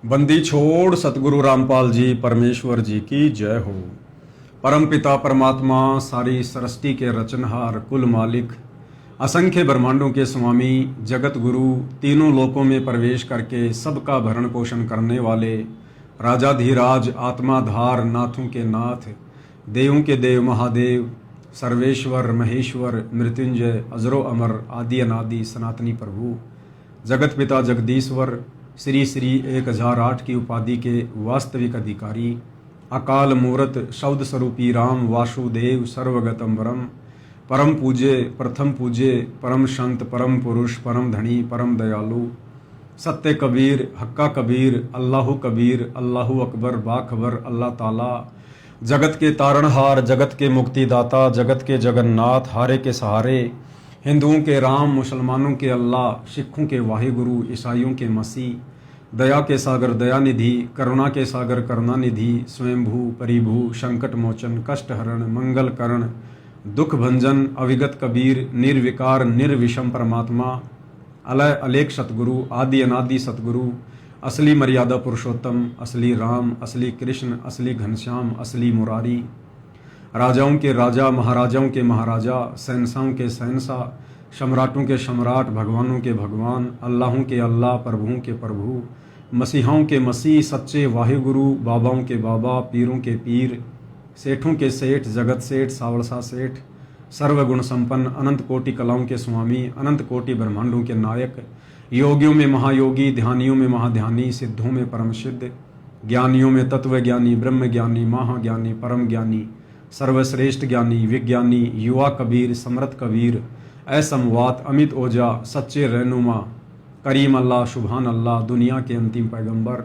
बंदी छोड़ सतगुरु रामपाल जी परमेश्वर जी की जय हो। परम पिता परमात्मा सारी सृष्टि के रचनहार कुल मालिक असंख्य ब्रह्मांडों के स्वामी जगत गुरु तीनों लोकों में प्रवेश करके सबका भरण पोषण करने वाले राजाधीराज आत्माधार नाथों के नाथ देवों के देव महादेव सर्वेश्वर महेश्वर मृत्युंजय अजरो अमर आदि अनादि सनातनी प्रभु जगत पिता जगदीश्वर श्री श्री 1008 की उपाधि के वास्तविक अधिकारी अकाल मूर्त शब्द स्वरूपी राम वासुदेव सर्वगतम परम पूज्य प्रथम पूज्य परम संत परम पुरुष परम धनी परम दयालु सत्य कबीर हक्का कबीर अल्लाहु कबीर अल्लाहु अकबर बाखबर अल्लाह ताला जगत के तारणहार जगत के मुक्तिदाता जगत के जगन्नाथ हारे के सहारे हिंदुओं के राम मुसलमानों के अल्लाह सिखों के वाहिगुरु ईसाइयों के मसीह दया के सागर दयानिधि करुणा के सागर करुणानिधि स्वयंभू परिभू संकट मोचन कष्ट हरण मंगल करण दुख भंजन अविगत कबीर निर्विकार निर्विषम परमात्मा अलय अलेख सतगुरु आदि अनादि सतगुरु असली मर्यादा पुरुषोत्तम असली राम असली कृष्ण असली घनश्याम असली मुरारी राजाओं के राजा महाराजाओं के महाराजा शहंशाहों के शहंशाह सम्राटों के सम्राट भगवानों के भगवान अल्लाहों के अल्लाह प्रभुओं के प्रभु मसीहाओं के मसीह सच्चे वाहिगुरु बाबाओं के बाबा पीरों के पीर सेठों के सेठ जगत सेठ सावलसा सेठ सर्वगुण संपन्न अनंत कोटि कलाओं के स्वामी अनंत कोटि ब्रह्मांडों के नायक योगियों में महायोगी ध्यानियों में महाध्यानी सिद्धों में परम सिद्ध ज्ञानियों में तत्व ज्ञानी ब्रह्म ज्ञानी महाज्ञानी परम ज्ञानी सर्वश्रेष्ठ ज्ञानी विज्ञानी युवा कबीर समृत कबीर असमवात अमित ओजा सच्चे रहनुमा करीम अल्लाह शुभान अल्लाह दुनिया के अंतिम पैगंबर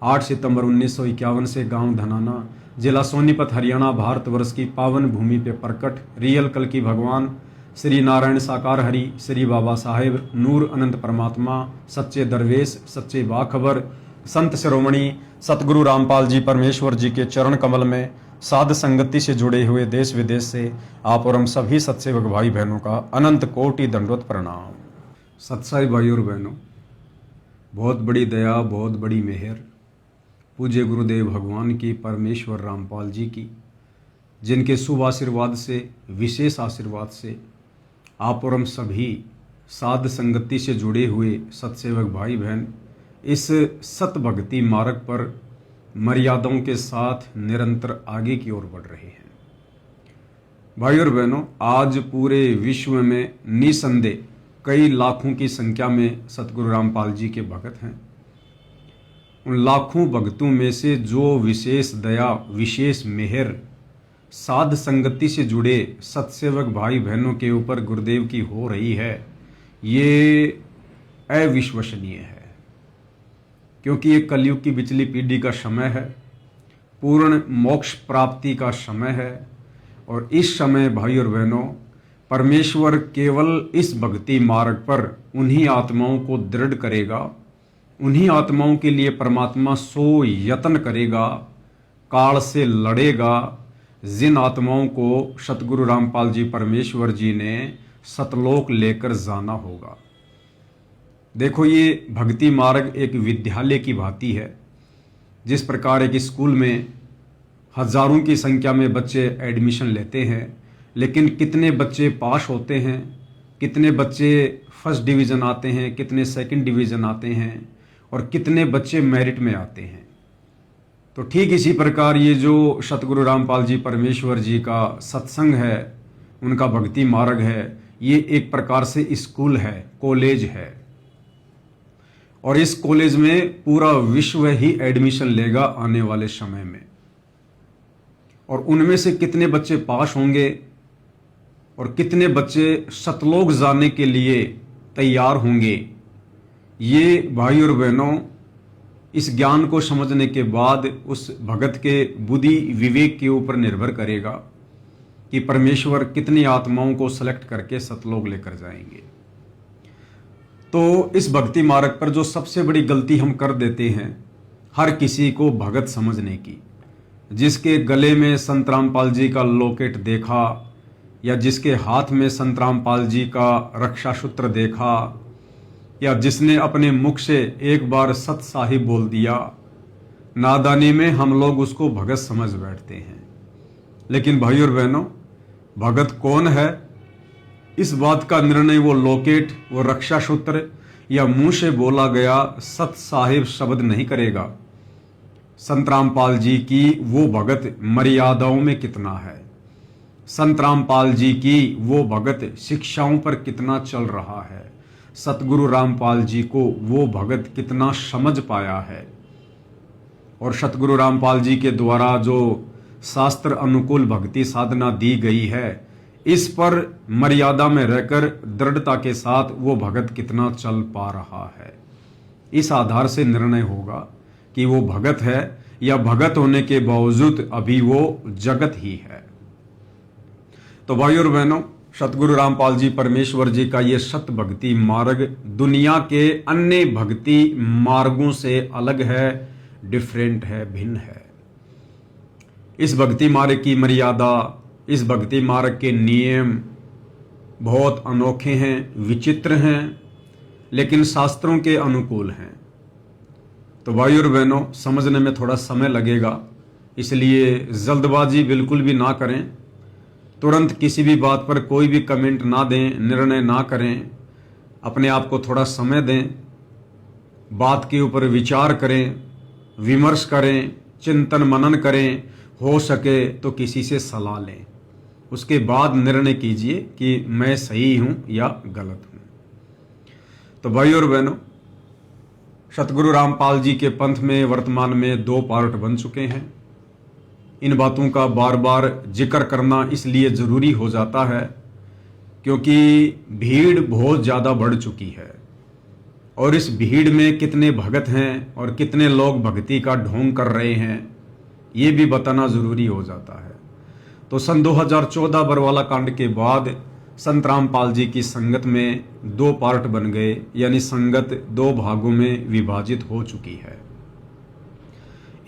8 सितंबर 1951 से गांव धनाना जिला सोनीपत हरियाणा भारतवर्ष की पावन भूमि पे प्रकट रियल कल की भगवान श्री नारायण साकार हरि श्री बाबा साहेब नूर अनंत परमात्मा सच्चे दरवेश सच्चे बाखबर संत शिरोमणि सतगुरु रामपाल जी परमेश्वर जी के चरण कमल में साध संगति से जुड़े हुए देश विदेश से आप और हम सभी सत्सेवक भाई बहनों का अनंत कोटि दंडवत प्रणाम। सत्साई भाई और बहनों, बहुत बड़ी दया बहुत बड़ी मेहर पूज्य गुरुदेव भगवान की परमेश्वर रामपाल जी की, जिनके शुभ आशीर्वाद से विशेष आशीर्वाद से आप और हम सभी साध संगति से जुड़े हुए सत्सेवक भाई बहन इस सत भक्ति मार्ग पर मर्यादाओं के साथ निरंतर आगे की ओर बढ़ रहे हैं। भाई और बहनों, आज पूरे विश्व में निसंदेह कई लाखों की संख्या में सतगुरु रामपाल जी के भक्त हैं। उन लाखों भक्तों में से जो विशेष दया विशेष मेहर साध संगति से जुड़े सत्सेवक भाई बहनों के ऊपर गुरुदेव की हो रही है, ये अविश्वसनीय है। क्योंकि ये कलयुग की बिचली पीढ़ी का समय है, पूर्ण मोक्ष प्राप्ति का समय है। और इस समय भाई और बहनों, परमेश्वर केवल इस भक्ति मार्ग पर उन्हीं आत्माओं को दृढ़ करेगा, उन्हीं आत्माओं के लिए परमात्मा सो यत्न करेगा, काल से लड़ेगा, जिन आत्माओं को सतगुरु रामपाल जी परमेश्वर जी ने सतलोक लेकर जाना होगा। देखो, ये भक्ति मार्ग एक विद्यालय की भांति है। जिस प्रकार एक स्कूल में हजारों की संख्या में बच्चे एडमिशन लेते हैं, लेकिन कितने बच्चे पास होते हैं, कितने बच्चे फर्स्ट डिवीज़न आते हैं, कितने सेकंड डिवीज़न आते हैं और कितने बच्चे मेरिट में आते हैं। तो ठीक इसी प्रकार ये जो सतगुरु रामपाल जी परमेश्वर जी का सत्संग है, उनका भक्ति मार्ग है, ये एक प्रकार से स्कूल है, कॉलेज है। और इस कॉलेज में पूरा विश्व ही एडमिशन लेगा आने वाले समय में। और उनमें से कितने बच्चे पास होंगे और कितने बच्चे सतलोक जाने के लिए तैयार होंगे, ये भाई और बहनों इस ज्ञान को समझने के बाद उस भगत के बुद्धि विवेक के ऊपर निर्भर करेगा कि परमेश्वर कितनी आत्माओं को सेलेक्ट करके सतलोक लेकर जाएंगे। तो इस भक्ति मार्ग पर जो सबसे बड़ी गलती हम कर देते हैं, हर किसी को भगत समझने की। जिसके गले में संत रामपाल जी का लॉकेट देखा या जिसके हाथ में संत रामपाल जी का रक्षा सूत्र देखा या जिसने अपने मुख से एक बार सत साहिब बोल दिया, नादानी में हम लोग उसको भगत समझ बैठते हैं। लेकिन भाई और बहनों, भगत कौन है, इस बात का निर्णय वो लॉकेट, वो रक्षा सूत्र या मुंह से बोला गया सत साहिब शब्द नहीं करेगा। संत रामपाल जी की वो भगत मर्यादाओं में कितना है, संत रामपाल जी की वो भगत शिक्षाओं पर कितना चल रहा है, सतगुरु रामपाल जी को वो भगत कितना समझ पाया है, और सतगुरु रामपाल जी के द्वारा जो शास्त्र अनुकूल भक्ति साधना दी गई है, इस पर मर्यादा में रहकर दृढ़ता के साथ वो भगत कितना चल पा रहा है। इस आधार से निर्णय होगा कि वो भगत है या भगत होने के बावजूद अभी वो जगत ही है। तो भाई और बहनों, सतगुरु रामपाल जी परमेश्वर जी का ये सत भक्ति मार्ग दुनिया के अन्य भक्ति मार्गों से अलग है, डिफरेंट है, भिन्न है। इस भक्ति मार्ग की मर्यादा, इस भक्ति मार्ग के नियम बहुत अनोखे हैं, विचित्र हैं, लेकिन शास्त्रों के अनुकूल हैं। तो भाई और बहनों, समझने में थोड़ा समय लगेगा, इसलिए जल्दबाजी बिल्कुल भी ना करें, तुरंत किसी भी बात पर कोई भी कमेंट ना दें, निर्णय ना करें, अपने आप को थोड़ा समय दें, बात के ऊपर विचार करें, विमर्श करें, चिंतन मनन करें, हो सके तो किसी से सलाह लें, उसके बाद निर्णय कीजिए कि मैं सही हूं या गलत हूं। तो भाई और बहनों, सतगुरु रामपाल जी के पंथ में वर्तमान में 2 पार्ट बन चुके हैं। इन बातों का बार बार जिक्र करना इसलिए जरूरी हो जाता है क्योंकि भीड़ बहुत ज़्यादा बढ़ चुकी है, और इस भीड़ में कितने भगत हैं और कितने लोग भक्ति का ढोंग कर रहे हैं, ये भी बताना ज़रूरी हो जाता है। तो सन 2014 बरवाला कांड के बाद संत रामपाल जी की संगत में 2 पार्ट बन गए, यानी संगत 2 भागों में विभाजित हो चुकी है।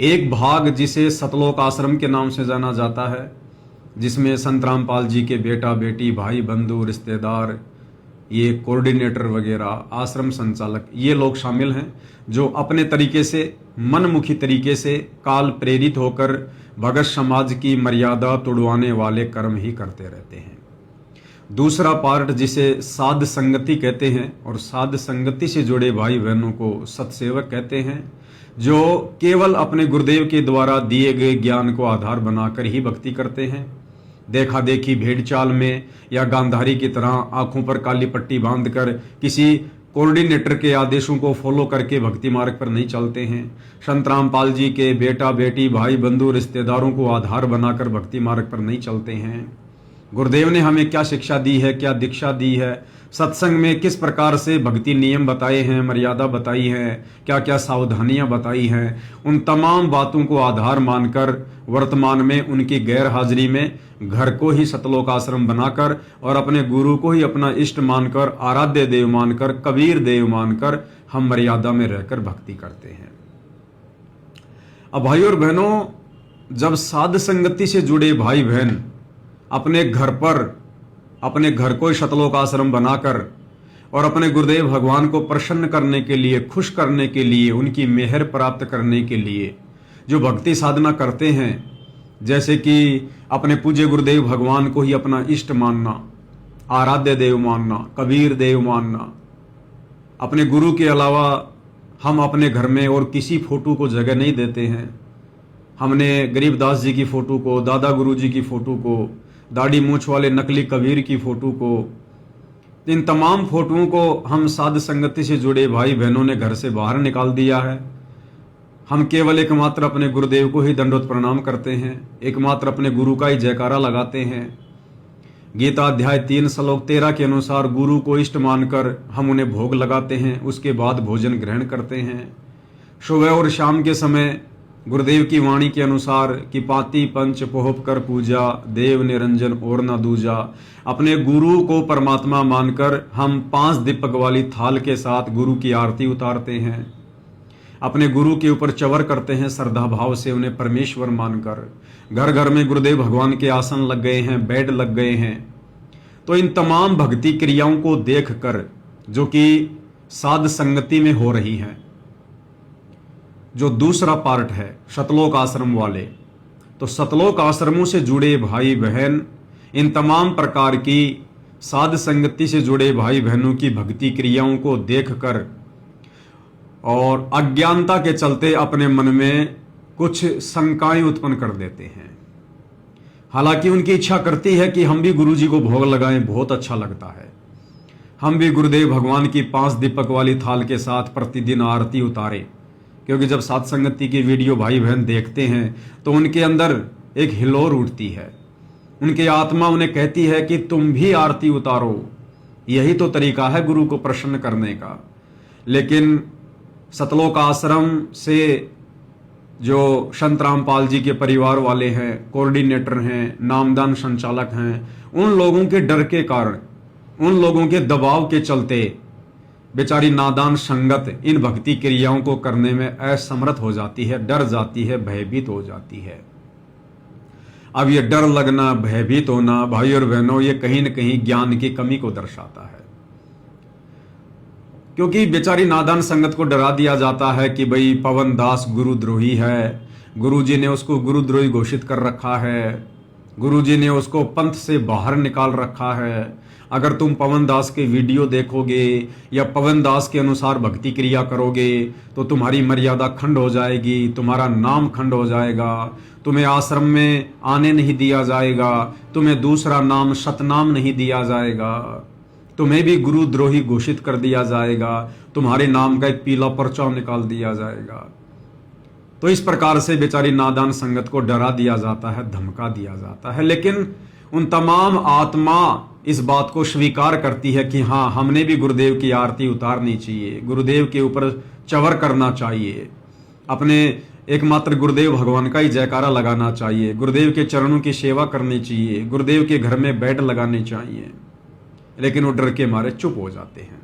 एक भाग जिसे सतलोक आश्रम के नाम से जाना जाता है, जिसमें संत रामपाल जी के बेटा बेटी, भाई बंधु, रिश्तेदार, ये कोऑर्डिनेटर वगैरह, आश्रम संचालक, ये लोग शामिल हैं जो अपने तरीके से, मनमुखी तरीके से, काल प्रेरित होकर भगत समाज की मर्यादा तोड़वाने वाले कर्म ही करते रहते हैं। दूसरा पार्ट जिसे साध संगति कहते हैं, और साध संगति से जुड़े भाई बहनों को सत्सेवक कहते हैं, जो केवल अपने गुरुदेव के द्वारा दिए गए ज्ञान को आधार बनाकर ही भक्ति करते हैं। देखा देखी भेड़ चाल में या गांधारी की तरह आंखों पर काली पट्टी बांधकर किसी कोऑर्डिनेटर के आदेशों को फॉलो करके भक्ति मार्ग पर नहीं चलते हैं। संत रामपाल जी के बेटा बेटी, भाई बंधु, रिश्तेदारों को आधार बनाकर भक्ति मार्ग पर नहीं चलते हैं। गुरुदेव ने हमें क्या शिक्षा दी है, क्या दीक्षा दी है, सत्संग में किस प्रकार से भक्ति नियम बताए हैं, मर्यादा बताई है, क्या क्या सावधानियां बताई हैं, उन तमाम बातों को आधार मानकर वर्तमान में उनकी गैर हाजिरी में घर को ही सतलोक आश्रम बनाकर और अपने गुरु को ही अपना इष्ट मानकर, आराध्य देव मानकर, कबीर देव मानकर हम मर्यादा में रहकर भक्ति करते हैं। अब भाई और बहनों, जब साध संगति से जुड़े भाई बहन अपने घर को सतलोक आश्रम बनाकर और अपने गुरुदेव भगवान को प्रसन्न करने के लिए, खुश करने के लिए, उनकी मेहर प्राप्त करने के लिए जो भक्ति साधना करते हैं, जैसे कि अपने पूज्य गुरुदेव भगवान को ही अपना इष्ट मानना, आराध्य देव मानना, कबीर देव मानना, अपने गुरु के अलावा हम अपने घर में और किसी फोटो को जगह नहीं देते हैं। हमने गरीबदास जी की फोटो को, दादा गुरु जी की फोटो को, दाढ़ी मूछ वाले नकली कबीर की फोटो को, इन तमाम फोटोओं को हम साध संगति से जुड़े भाई बहनों ने घर से बाहर निकाल दिया है। हम केवल एकमात्र अपने गुरुदेव को ही दंडोत प्रणाम करते हैं, एकमात्र अपने गुरु का ही जयकारा लगाते हैं। गीता अध्याय 3 श्लोक 13 के अनुसार गुरु को इष्ट मानकर हम उन्हें भोग लगाते हैं, उसके बाद भोजन ग्रहण करते हैं। सुबह और शाम के समय गुरुदेव की वाणी के अनुसार कि पाती पंच पोहप कर पूजा, देव निरंजन और न दूजा, अपने गुरु को परमात्मा मानकर हम 5 दीपक वाली थाल के साथ गुरु की आरती उतारते हैं। अपने गुरु के ऊपर चवर करते हैं श्रद्धा भाव से, उन्हें परमेश्वर मानकर। घर घर में गुरुदेव भगवान के आसन लग गए हैं, बेड लग गए हैं। तो इन तमाम भक्ति क्रियाओं को देखकर, जो कि साध संगति में हो रही हैं। जो दूसरा पार्ट है सतलोक आश्रम वाले, तो सतलोक आश्रमों से जुड़े भाई बहन इन तमाम प्रकार की साध संगति से जुड़े भाई बहनों की भक्ति क्रियाओं को देखकर और अज्ञानता के चलते अपने मन में कुछ शंकाएं उत्पन्न कर देते हैं। हालांकि उनकी इच्छा करती है कि हम भी गुरु जी को भोग लगाएं, बहुत अच्छा लगता है, हम भी गुरुदेव भगवान की 5 दीपक वाली थाल के साथ प्रतिदिन आरती उतारें। क्योंकि जब साध संगति की वीडियो भाई बहन देखते हैं तो उनके अंदर एक हिलोर उठती है, उनकी आत्मा उन्हें कहती है कि तुम भी आरती उतारो, यही तो तरीका है गुरु को प्रसन्न करने का। लेकिन सतलोक आश्रम से जो संत रामपाल जी के परिवार वाले हैं, कोऑर्डिनेटर हैं, नामदान संचालक हैं, उन लोगों के डर के कारण, उन लोगों के दबाव के चलते बेचारी नादान संगत इन भक्ति क्रियाओं को करने में असमर्थ हो जाती है, डर जाती है, भयभीत हो जाती है। अब ये डर लगना, भयभीत होना भाई और बहनों, ये कहीं न कहीं ज्ञान की कमी को दर्शाता है। क्योंकि बेचारी नादान संगत को डरा दिया जाता है कि भाई पवन दास गुरुद्रोही है, गुरुजी ने उसको गुरुद्रोही घोषित कर रखा है, गुरुजी ने उसको पंथ से बाहर निकाल रखा है। अगर तुम पवन दास के वीडियो देखोगे या पवन दास के अनुसार भक्ति क्रिया करोगे तो तुम्हारी मर्यादा खंड हो जाएगी, तुम्हारा नाम खंड हो जाएगा, तुम्हें आश्रम में आने नहीं दिया जाएगा, तुम्हें दूसरा नाम सतनाम नहीं दिया जाएगा, तुम्हें भी गुरुद्रोही घोषित कर दिया जाएगा, तुम्हारे नाम का एक पीला पर्चा निकाल दिया जाएगा। तो इस प्रकार से बेचारी नादान संगत को डरा दिया जाता है, धमका दिया जाता है। लेकिन उन तमाम आत्मा इस बात को स्वीकार करती है कि हाँ, हमने भी गुरुदेव की आरती उतारनी चाहिए, गुरुदेव के ऊपर चवर करना चाहिए, अपने एकमात्र गुरुदेव भगवान का ही जयकारा लगाना चाहिए, गुरुदेव के चरणों की सेवा करनी चाहिए, गुरुदेव के घर में बेड लगाने चाहिए। लेकिन वो डर के मारे चुप हो जाते हैं।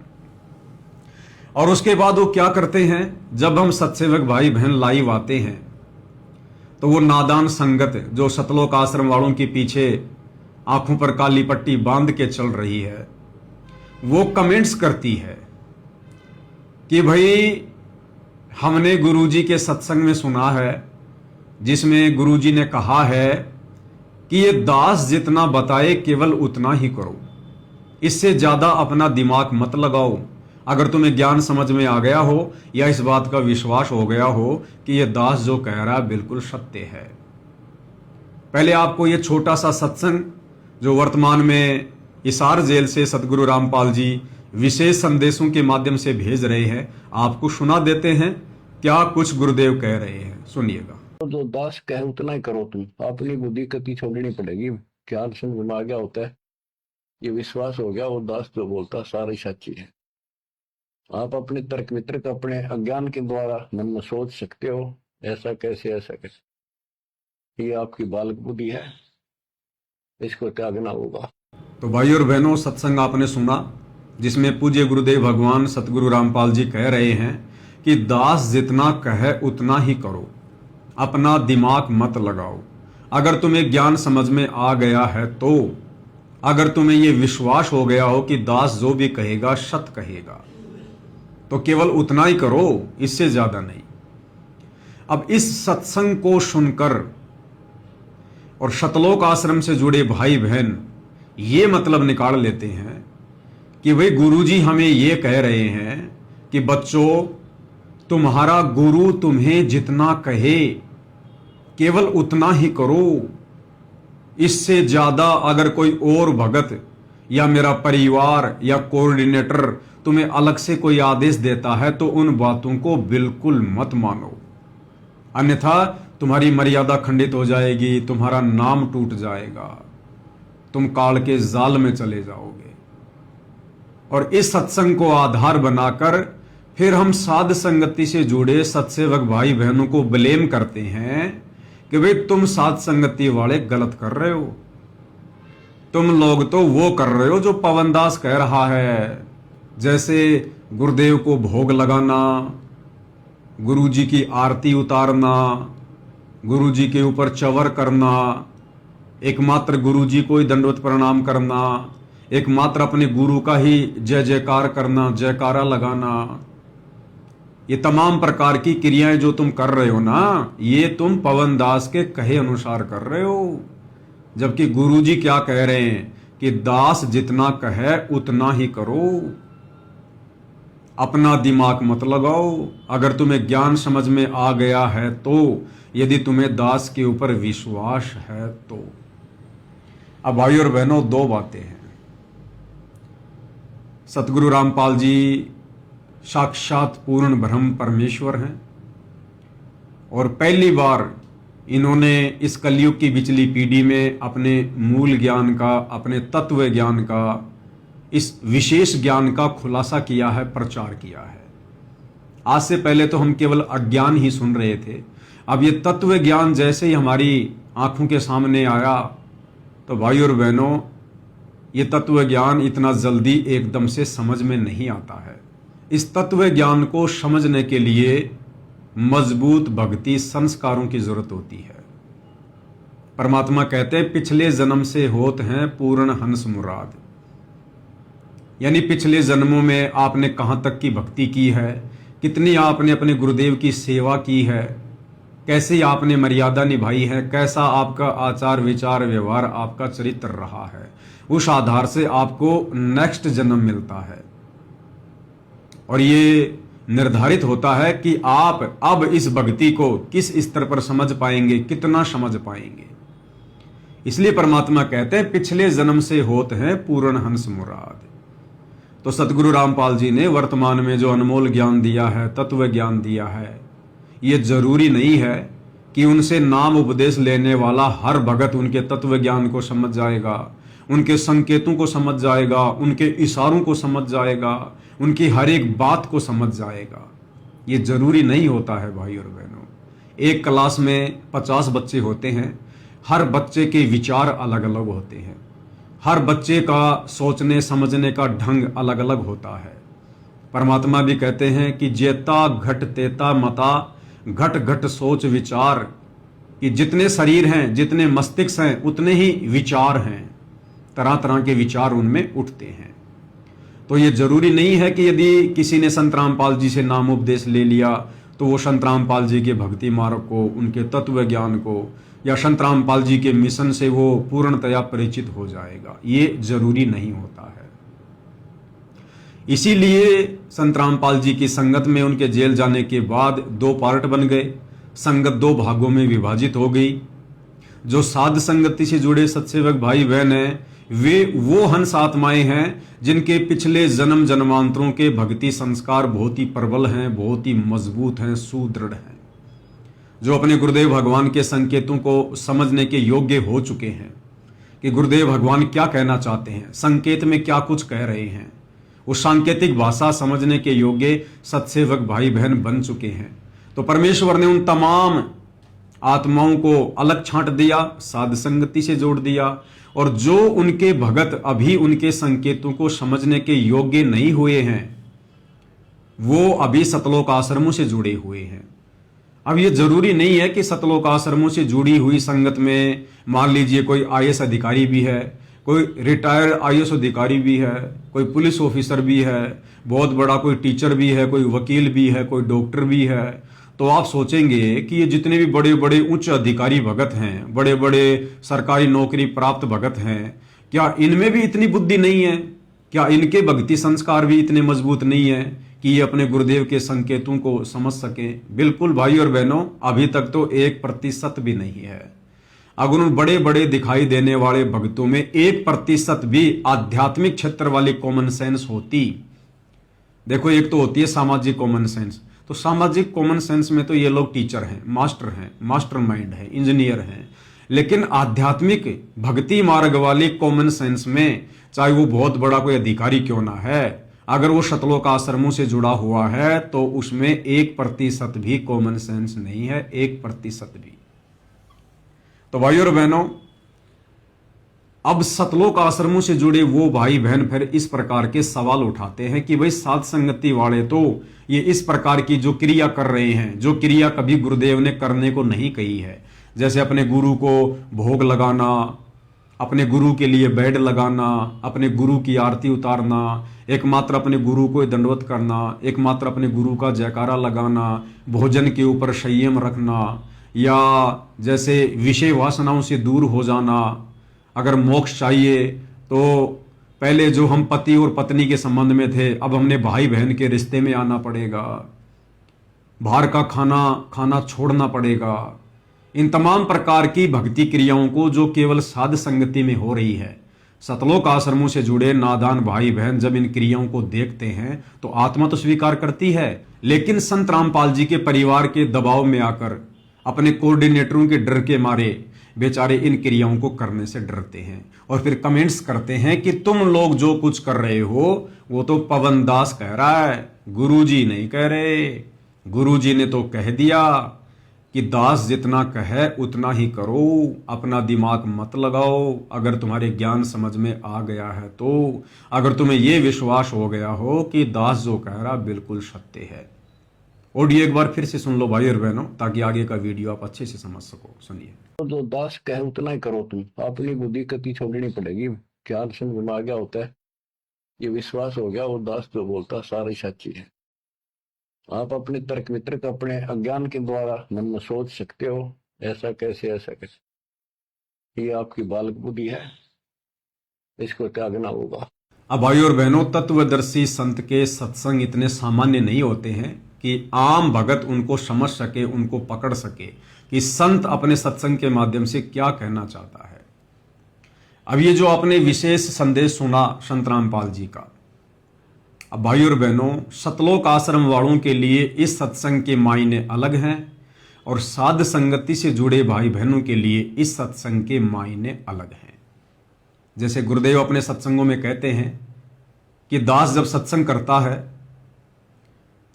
और उसके बाद वो क्या करते हैं, जब हम सत्सेवक भाई बहन लाइव आते हैं तो वो नादान संगत जो सतलोक आश्रम वालों के पीछे आंखों पर काली पट्टी बांध के चल रही है, वो कमेंट्स करती है कि भाई हमने गुरुजी के सत्संग में सुना है जिसमें गुरुजी ने कहा है कि ये दास जितना बताए केवल उतना ही करो, इससे ज्यादा अपना दिमाग मत लगाओ। अगर तुम्हें ज्ञान समझ में आ गया हो या इस बात का विश्वास हो गया हो कि ये दास जो कह रहा है बिल्कुल सत्य है। पहले आपको ये छोटा सा सत्संग जो वर्तमान में हिसार जेल से सतगुरु रामपाल जी विशेष संदेशों के माध्यम से भेज रहे हैं, आपको सुना देते हैं क्या कुछ गुरुदेव कह रहे हैं, सुनिएगा। तो जो दास कहे उतना ही करो, तुम अपनी बुद्धि कति छोड़नी पड़ेगी। ज्ञान समझ में आ गया होता है, ये विश्वास हो गया, वो दास जो बोलता सारी सच्ची है। आप अपने तर्क वितर्क अपने अज्ञान के द्वारा मन में सोच सकते हो ऐसा कैसे ऐसा कैसे, ये आपकी बालक बुद्धि है, इसको त्यागना होगा। तो भाई और बहनों, सत्संग आपने सुना जिसमें पूज्य गुरुदेव भगवान सतगुरु रामपाल जी कह रहे हैं कि दास जितना कहे उतना ही करो, अपना दिमाग मत लगाओ। अगर तुम्हें ज्ञान समझ में आ गया है तो, अगर तुम्हें यह विश्वास हो गया हो कि दास जो भी कहेगा सत कहेगा, तो केवल उतना ही करो, इससे ज्यादा नहीं। अब इस सत्संग को सुनकर और सतलोक आश्रम से जुड़े भाई बहन ये मतलब निकाल लेते हैं कि भाई गुरुजी हमें ये कह रहे हैं कि बच्चों, तुम्हारा गुरु तुम्हें जितना कहे केवल उतना ही करो, इससे ज्यादा अगर कोई और भगत या मेरा परिवार या कोऑर्डिनेटर तुम्हें अलग से कोई आदेश देता है तो उन बातों को बिल्कुल मत मानो, अन्यथा तुम्हारी मर्यादा खंडित हो जाएगी, तुम्हारा नाम टूट जाएगा, तुम काल के जाल में चले जाओगे। और इस सत्संग को आधार बनाकर फिर हम साध संगति से जुड़े सत्सेवक भाई बहनों को ब्लेम करते हैं कि भाई तुम साध संगति वाले गलत कर रहे हो, तुम लोग तो वो कर रहे हो जो पवनदास कह रहा है, जैसे गुरुदेव को भोग लगाना, गुरुजी की आरती उतारना, गुरुजी के ऊपर चवर करना, एकमात्र गुरुजी को ही दंडवत प्रणाम करना, एकमात्र अपने गुरु का ही जय जयकार करना, जयकारा लगाना, ये तमाम प्रकार की क्रियाएं जो तुम कर रहे हो ना, ये तुम पवन दास के कहे अनुसार कर रहे हो। जबकि गुरु जी क्या कह रहे हैं कि दास जितना कहे उतना ही करो, अपना दिमाग मत लगाओ। अगर तुम्हें ज्ञान समझ में आ गया है तो, यदि तुम्हें दास के ऊपर विश्वास है तो। अब भाई और बहनों, दो बातें हैं। सतगुरु रामपाल जी साक्षात पूर्ण ब्रह्म परमेश्वर हैं और पहली बार इन्होंने इस कलयुग की बिचली पीढ़ी में अपने मूल ज्ञान का, अपने तत्व ज्ञान का, इस विशेष ज्ञान का खुलासा किया है, प्रचार किया है। आज से पहले तो हम केवल अज्ञान ही सुन रहे थे। अब ये तत्व ज्ञान जैसे ही हमारी आंखों के सामने आया तो भाई और बहनों, ये तत्व ज्ञान इतना जल्दी एकदम से समझ में नहीं आता है। इस तत्व ज्ञान को समझने के लिए मजबूत भक्ति संस्कारों की जरूरत होती है। परमात्मा कहते हैं पिछले जन्म से होत हैं पूर्ण हंस मुराद, यानी पिछले जन्मों में आपने कहां तक की भक्ति की है, कितनी आपने अपने गुरुदेव की सेवा की है, कैसे आपने मर्यादा निभाई है, कैसा आपका आचार विचार व्यवहार, आपका चरित्र रहा है, उस आधार से आपको नेक्स्ट जन्म मिलता है। और ये निर्धारित होता है कि आप अब इस भक्ति को किस स्तर पर समझ पाएंगे, कितना समझ पाएंगे। इसलिए परमात्मा कहते हैं पिछले जन्म से होत हैं पूर्ण हंस मुराद। तो सतगुरु रामपाल जी ने वर्तमान में जो अनमोल ज्ञान दिया है, तत्व ज्ञान दिया है, ये जरूरी नहीं है कि उनसे नाम उपदेश लेने वाला हर भगत उनके तत्व ज्ञान को समझ जाएगा, उनके संकेतों को समझ जाएगा, उनके इशारों को समझ जाएगा, उनकी हर एक बात को समझ जाएगा। ये जरूरी नहीं होता है भाई और बहनों। एक क्लास में 50 बच्चे होते हैं, हर बच्चे के विचार अलग अलग होते हैं, हर बच्चे का सोचने समझने का ढंग अलग अलग होता है। परमात्मा भी कहते हैं कि जेता घट तेता मता, घट घट सोच विचार, कि जितने शरीर हैं, जितने मस्तिष्क हैं, उतने ही विचार हैं, तरह तरह के विचार उनमें उठते हैं। तो ये जरूरी नहीं है कि यदि किसी ने संत रामपाल जी से नाम उपदेश ले लिया तो वो संत रामपाल जी के भक्ति मार्ग को, उनके तत्व ज्ञान को, या संत रामपाल जी के मिशन से वो पूर्णतया परिचित हो जाएगा। ये जरूरी नहीं होता है। इसीलिए संत रामपाल जी की संगत में उनके जेल जाने के बाद 2 पार्ट बन गए, संगत 2 भागों में विभाजित हो गई। जो साध संगति से जुड़े सत्सेवक भाई बहन हैं, वे वो हंस आत्माएं हैं जिनके पिछले जन्म जन्मांतरों के भक्ति संस्कार बहुत ही प्रबल हैं, बहुत ही मजबूत हैं, सुदृढ़ हैं, जो अपने गुरुदेव भगवान के संकेतों को समझने के योग्य हो चुके हैं कि गुरुदेव भगवान क्या कहना चाहते हैं, संकेत में क्या कुछ कह रहे हैं। उस सांकेतिक भाषा समझने के योग्य सत्सेवक भाई बहन बन चुके हैं। तो परमेश्वर ने उन तमाम आत्माओं को अलग छांट दिया, साध संगति से जोड़ दिया, और जो उनके भगत अभी उनके संकेतों को समझने के योग्य नहीं हुए हैं, वो अभी सतलोक आश्रमों से जुड़े हुए हैं। अब ये जरूरी नहीं है कि सतलोक आश्रमों से जुड़ी हुई संगत में मान लीजिए कोई आईएएस अधिकारी भी है, कोई रिटायर्ड आईएएस अधिकारी भी है, कोई पुलिस ऑफिसर भी है, बहुत बड़ा कोई टीचर भी है, कोई वकील भी है, कोई डॉक्टर भी है। तो आप सोचेंगे कि ये जितने भी बड़े बड़े उच्च अधिकारी भगत हैं, बड़े बड़े सरकारी नौकरी प्राप्त भगत हैं, क्या इनमें भी इतनी बुद्धि नहीं है? क्या इनके भक्ति संस्कार भी इतने मजबूत नहीं है कि ये अपने गुरुदेव के संकेतों को समझ सकें? बिल्कुल भाई और बहनों, अभी तक तो 1% भी नहीं है। अगर उन बड़े बड़े दिखाई देने वाले भक्तों में 1% भी आध्यात्मिक क्षेत्र वाली कॉमन सेंस होती, देखो एक तो होती है सामाजिक कॉमन सेंस, तो सामाजिक कॉमन सेंस में तो ये लोग टीचर हैं, मास्टर माइंड है, इंजीनियर हैं, लेकिन आध्यात्मिक भक्ति मार्ग वाली कॉमन सेंस में चाहे वो बहुत बड़ा कोई अधिकारी क्यों ना है, अगर वो शतलोक आश्रमों से जुड़ा हुआ है तो उसमें 1% भी कॉमन सेंस नहीं है, 1% भी। तो भाई और बहनों, अब सतलोक आश्रमों से जुड़े वो भाई बहन फिर इस प्रकार के सवाल उठाते हैं कि भाई साध संगति वाले तो ये इस प्रकार की जो क्रिया कर रहे हैं, जो क्रिया कभी गुरुदेव ने करने को नहीं कही है, जैसे अपने गुरु को भोग लगाना, अपने गुरु के लिए बेड लगाना, अपने गुरु की आरती उतारना, एकमात्र अपने गुरु को दंडवत करना, एकमात्र अपने गुरु का जयकारा लगाना, भोजन के ऊपर संयम रखना, या जैसे विषय वासनाओं से दूर हो जाना। अगर मोक्ष चाहिए तो पहले जो हम पति और पत्नी के संबंध में थे, अब हमने भाई बहन के रिश्ते में आना पड़ेगा, बाहर का खाना खाना छोड़ना पड़ेगा। इन तमाम प्रकार की भक्ति क्रियाओं को जो केवल साध संगति में हो रही है, सतलोक आश्रमों से जुड़े नादान भाई बहन जब इन क्रियाओं को देखते हैं तो आत्मा तो स्वीकार करती है, लेकिन संत रामपाल जी के परिवार के दबाव में आकर अपने कोऑर्डिनेटरों के डर के मारे बेचारे इन क्रियाओं को करने से डरते हैं और फिर कमेंट्स करते हैं कि तुम लोग जो कुछ कर रहे हो वो तो पवन दास कह रहा है, गुरुजी नहीं कह रहे। गुरुजी ने तो कह दिया कि दास जितना कहे उतना ही करो, अपना दिमाग मत लगाओ। अगर तुम्हारे ज्ञान समझ में आ गया है तो, अगर तुम्हें यह विश्वास हो गया हो कि दास जो कह रहा बिल्कुल सत्य है। ऑडियो एक बार फिर से सुन लो भाई और बहनों, ताकि आगे का वीडियो आप अच्छे से समझ सको। सुनिए। तो जो दास कहे उतना ही करो तुम, अपनी बुद्धि कति छोड़नी पड़ेगी। ज्ञान समझ में आ गया होता है, ये विश्वास हो गया वो दास जो बोलता सारी सच्ची है। आप अपने तर्क वितर्क अपने अज्ञान के द्वारा मन में सोच सकते हो ऐसा कैसे ऐसा कैसे, ये आपकी बालक बुद्धि है, इसको त्यागना होगा। अब भाई और बहनों, तत्वदर्शी संत के सत्संग इतने सामान्य नहीं होते हैं कि आम भगत उनको समझ सके, उनको पकड़ सके कि संत अपने सत्संग के माध्यम से क्या कहना चाहता है। अब ये जो आपने विशेष संदेश सुना संत रामपाल जी का, अब भाई और बहनों, सतलोक आश्रम वालों के लिए इस सत्संग के मायने अलग हैं और साध संगति से जुड़े भाई बहनों के लिए इस सत्संग के मायने अलग हैं। जैसे गुरुदेव अपने सत्संगों में कहते हैं कि दास जब सत्संग करता है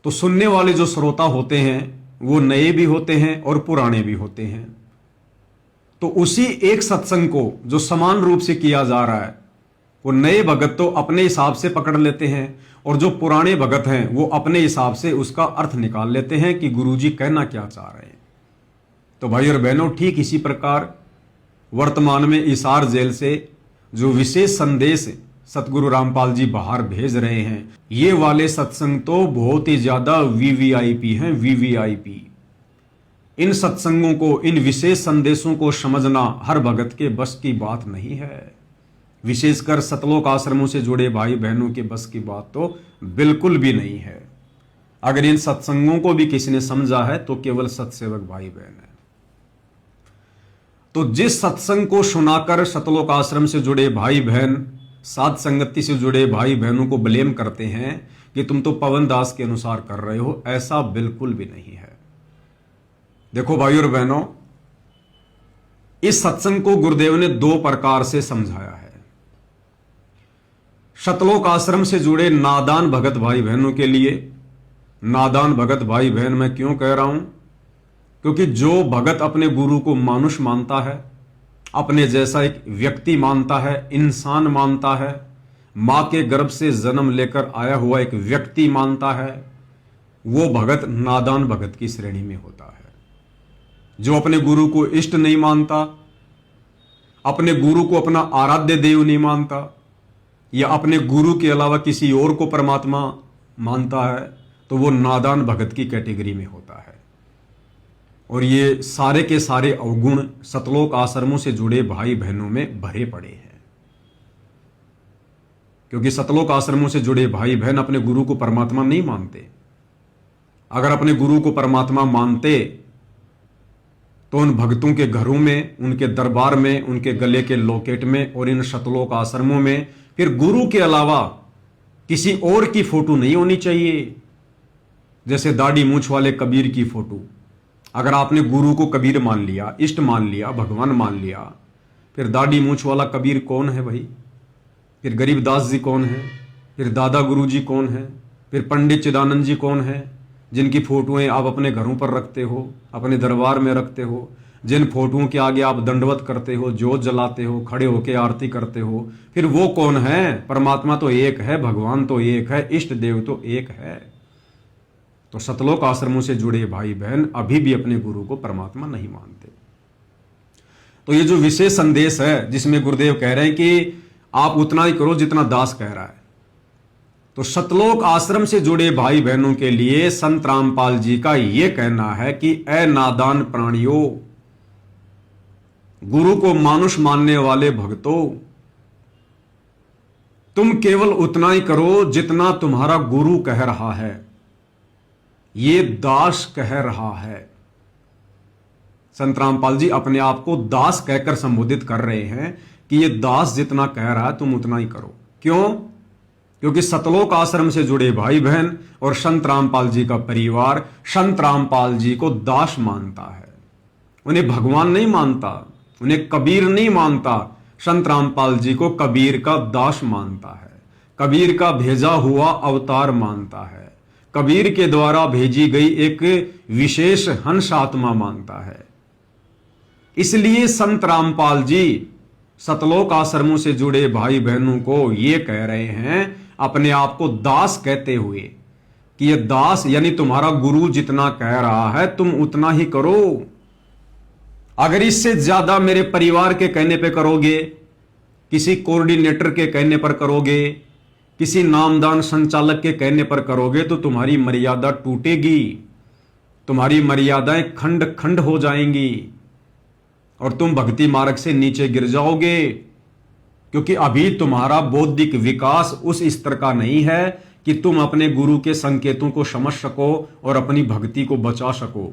तो सुनने वाले जो श्रोता होते हैं वो नए भी होते हैं और पुराने भी होते हैं। तो उसी एक सत्संग को जो समान रूप से किया जा रहा है, वो नए भगत तो अपने हिसाब से पकड़ लेते हैं और जो पुराने भगत हैं वो अपने हिसाब से उसका अर्थ निकाल लेते हैं कि गुरुजी कहना क्या चाह रहे हैं। तो भाई और बहनों, ठीक इसी प्रकार वर्तमान में इसार जेल से जो विशेष संदेश सतगुरु रामपाल जी बाहर भेज रहे हैं, ये वाले सत्संग तो बहुत ही ज्यादा वीवीआईपी हैं, वीवीआईपी। इन सत्संगों को, इन विशेष संदेशों को समझना हर भगत के बस की बात नहीं है। विशेषकर सतलोक आश्रमों से जुड़े भाई बहनों के बस की बात तो बिल्कुल भी नहीं है। अगर इन सत्संगों को भी किसी ने समझा है तो केवल सत्सेवक भाई बहन है। तो जिस सत्संग को सुनाकर सतलोक आश्रम से जुड़े भाई बहन साध संगति से जुड़े भाई बहनों को ब्लेम करते हैं कि तुम तो पवन दास के अनुसार कर रहे हो, ऐसा बिल्कुल भी नहीं है। देखो भाई और बहनों, इस सत्संग को गुरुदेव ने दो प्रकार से समझाया है। सतलोक आश्रम से जुड़े नादान भगत भाई बहनों के लिए, नादान भगत भाई बहन मैं क्यों कह रहा हूं, क्योंकि जो भगत अपने गुरु को मानुष मानता है, अपने जैसा एक व्यक्ति मानता है, इंसान मानता है, मां के गर्भ से जन्म लेकर आया हुआ एक व्यक्ति मानता है, वो भगत नादान भगत की श्रेणी में होता है। जो अपने गुरु को इष्ट नहीं मानता, अपने गुरु को अपना आराध्य देव नहीं मानता, या अपने गुरु के अलावा किसी और को परमात्मा मानता है, तो वो नादान भगत की कैटेगरी में होता है। और ये सारे के सारे अवगुण सतलोक आश्रमों से जुड़े भाई बहनों में भरे पड़े हैं। क्योंकि सतलोक आश्रमों से जुड़े भाई बहन अपने गुरु को परमात्मा नहीं मानते। अगर अपने गुरु को परमात्मा मानते तो उन भक्तों के घरों में, उनके दरबार में, उनके गले के लॉकेट में और इन सतलोक आश्रमों में फिर गुरु के अलावा किसी और की फोटो नहीं होनी चाहिए। जैसे दाढ़ी मूछ वाले कबीर की फोटो, अगर आपने गुरु को कबीर मान लिया, इष्ट मान लिया, भगवान मान लिया, फिर दाढ़ी मूछ वाला कबीर कौन है भाई? फिर गरीबदास जी कौन है? फिर दादा गुरु जी कौन है? फिर पंडित चिदानंद जी कौन है, जिनकी फोटोएं आप अपने घरों पर रखते हो, अपने दरबार में रखते हो, जिन फोटोओं के आगे आप दंडवत करते हो, जोत जलाते हो, खड़े होकर आरती करते हो, फिर वो कौन है? परमात्मा तो एक है, भगवान तो एक है, इष्ट देव तो एक है। तो सतलोक आश्रमों से जुड़े भाई बहन अभी भी अपने गुरु को परमात्मा नहीं मानते। तो ये जो विशेष संदेश है जिसमें गुरुदेव कह रहे हैं कि आप उतना ही करो जितना दास कह रहा है, तो सतलोक आश्रम से जुड़े भाई बहनों के लिए संत रामपाल जी का यह कहना है कि ए नादान प्राणियों, गुरु को मानुष मानने वाले भक्तों, तुम केवल उतना ही करो जितना तुम्हारा गुरु कह रहा है, ये दास कह रहा है। संत रामपाल जी अपने आप को दास कहकर संबोधित कर रहे हैं कि ये दास जितना कह रहा है तुम उतना ही करो। क्यों? क्योंकि सतलोक आश्रम से जुड़े भाई बहन और संत रामपाल जी का परिवार संत रामपाल जी को दास मानता है, उन्हें भगवान नहीं मानता, उन्हें कबीर नहीं मानता, संत रामपाल जी को कबीर का दास मानता है, कबीर का भेजा हुआ अवतार मानता है, कबीर के द्वारा भेजी गई एक विशेष हंस आत्मा मानता है। इसलिए संत रामपाल जी सतलोक आश्रमों से जुड़े भाई बहनों को ये कह रहे हैं, अपने आप को दास कहते हुए, कि ये दास यानी तुम्हारा गुरु जितना कह रहा है तुम उतना ही करो। अगर इससे ज्यादा मेरे परिवार के कहने पे करोगे, किसी कोऑर्डिनेटर के कहने पर करोगे, किसी नामदान संचालक के कहने पर करोगे, तो तुम्हारी मर्यादा टूटेगी, तुम्हारी मर्यादाएं खंड खंड हो जाएंगी और तुम भक्ति मार्ग से नीचे गिर जाओगे। क्योंकि अभी तुम्हारा बौद्धिक विकास उस स्तर का नहीं है कि तुम अपने गुरु के संकेतों को समझ सको और अपनी भक्ति को बचा सको।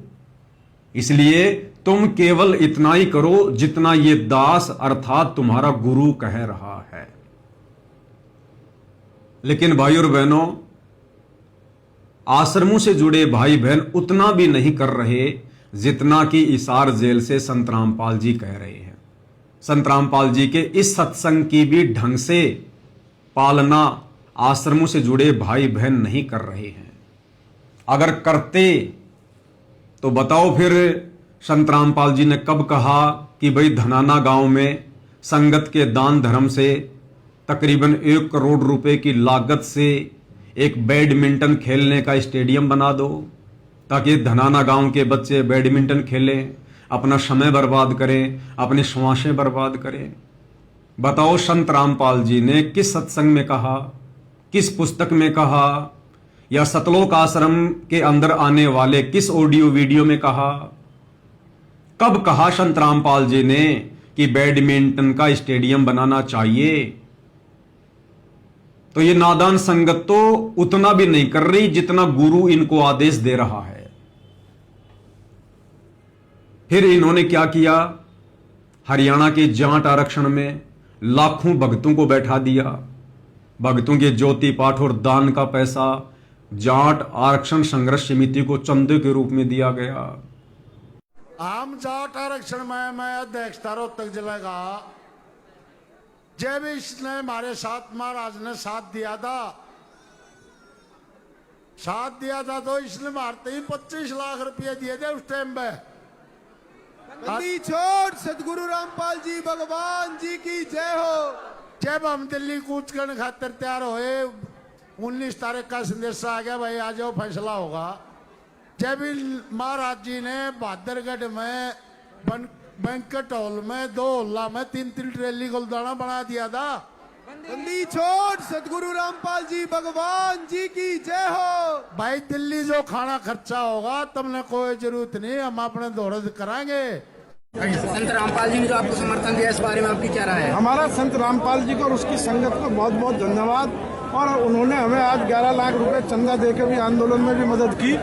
इसलिए तुम केवल इतना ही करो जितना ये दास अर्थात तुम्हारा गुरु कह रहा है। लेकिन भाई और बहनों, आश्रमों से जुड़े भाई बहन उतना भी नहीं कर रहे जितना कि इसार जेल से संत रामपाल जी कह रहे हैं। संत रामपाल जी के इस सत्संग की भी ढंग से पालना आश्रमों से जुड़े भाई बहन नहीं कर रहे हैं। अगर करते तो बताओ फिर संत रामपाल जी ने कब कहा कि भाई धनाना गांव में संगत के दान धर्म से तकरीबन 1 करोड़ रुपए की लागत से एक बैडमिंटन खेलने का स्टेडियम बना दो, ताकि धनाना गांव के बच्चे बैडमिंटन खेलें, अपना समय बर्बाद करें, अपने श्वासें बर्बाद करें। बताओ संत रामपाल जी ने किस सत्संग में कहा, किस पुस्तक में कहा, या सतलोक आश्रम के अंदर आने वाले किस ऑडियो वीडियो में कहा? कब कहा संत रामपाल जी ने कि बैडमिंटन का स्टेडियम बनाना चाहिए? तो ये नादान संगत तो उतना भी नहीं कर रही जितना गुरु इनको आदेश दे रहा है। फिर इन्होंने क्या किया? हरियाणा के जाट आरक्षण में लाखों भक्तों को बैठा दिया। भक्तों के ज्योति पाठ और दान का पैसा जाट आरक्षण संघर्ष समिति को चंदे के रूप में दिया गया। आम जाट आरक्षण में मैं अध्यक्षता रोहतक जिले का, जब इसने हमारे साथ महाराज ने साथ दिया था तो इसने मारते ही 25 लाख रुपए दिए थे उस टाइम पे। गद्दी छोड़ सदगुरु रामपाल जी भगवान जी की जय हो। जब हम दिल्ली कूच करने खातिर तैयार हुए, 19 तारीख का संदेश आ गया, भाई आ जाओ फैसला होगा। जब महाराज जी ने बहादुरगढ़ में बैंकेट हॉल में 2 हॉल में 3-3 ट्रेली गुलदाना बना दिया था। गद्दी छोड़ सदगुरु रामपाल जी भगवान जी की जय हो। भाई दिल्ली जो खाना खर्चा होगा तुमने कोई जरूरत नहीं, हम अपने दौड़ कराएंगे। संत रामपाल जी ने जो आपको समर्थन दिया, इस बारे में आपकी क्या राय है? हमारा संत रामपाल जी को और उसकी संगत को बहुत बहुत धन्यवाद। और उन्होंने हमें आज 11 लाख रुपए चंदा देकर भी आंदोलन में भी मदद की।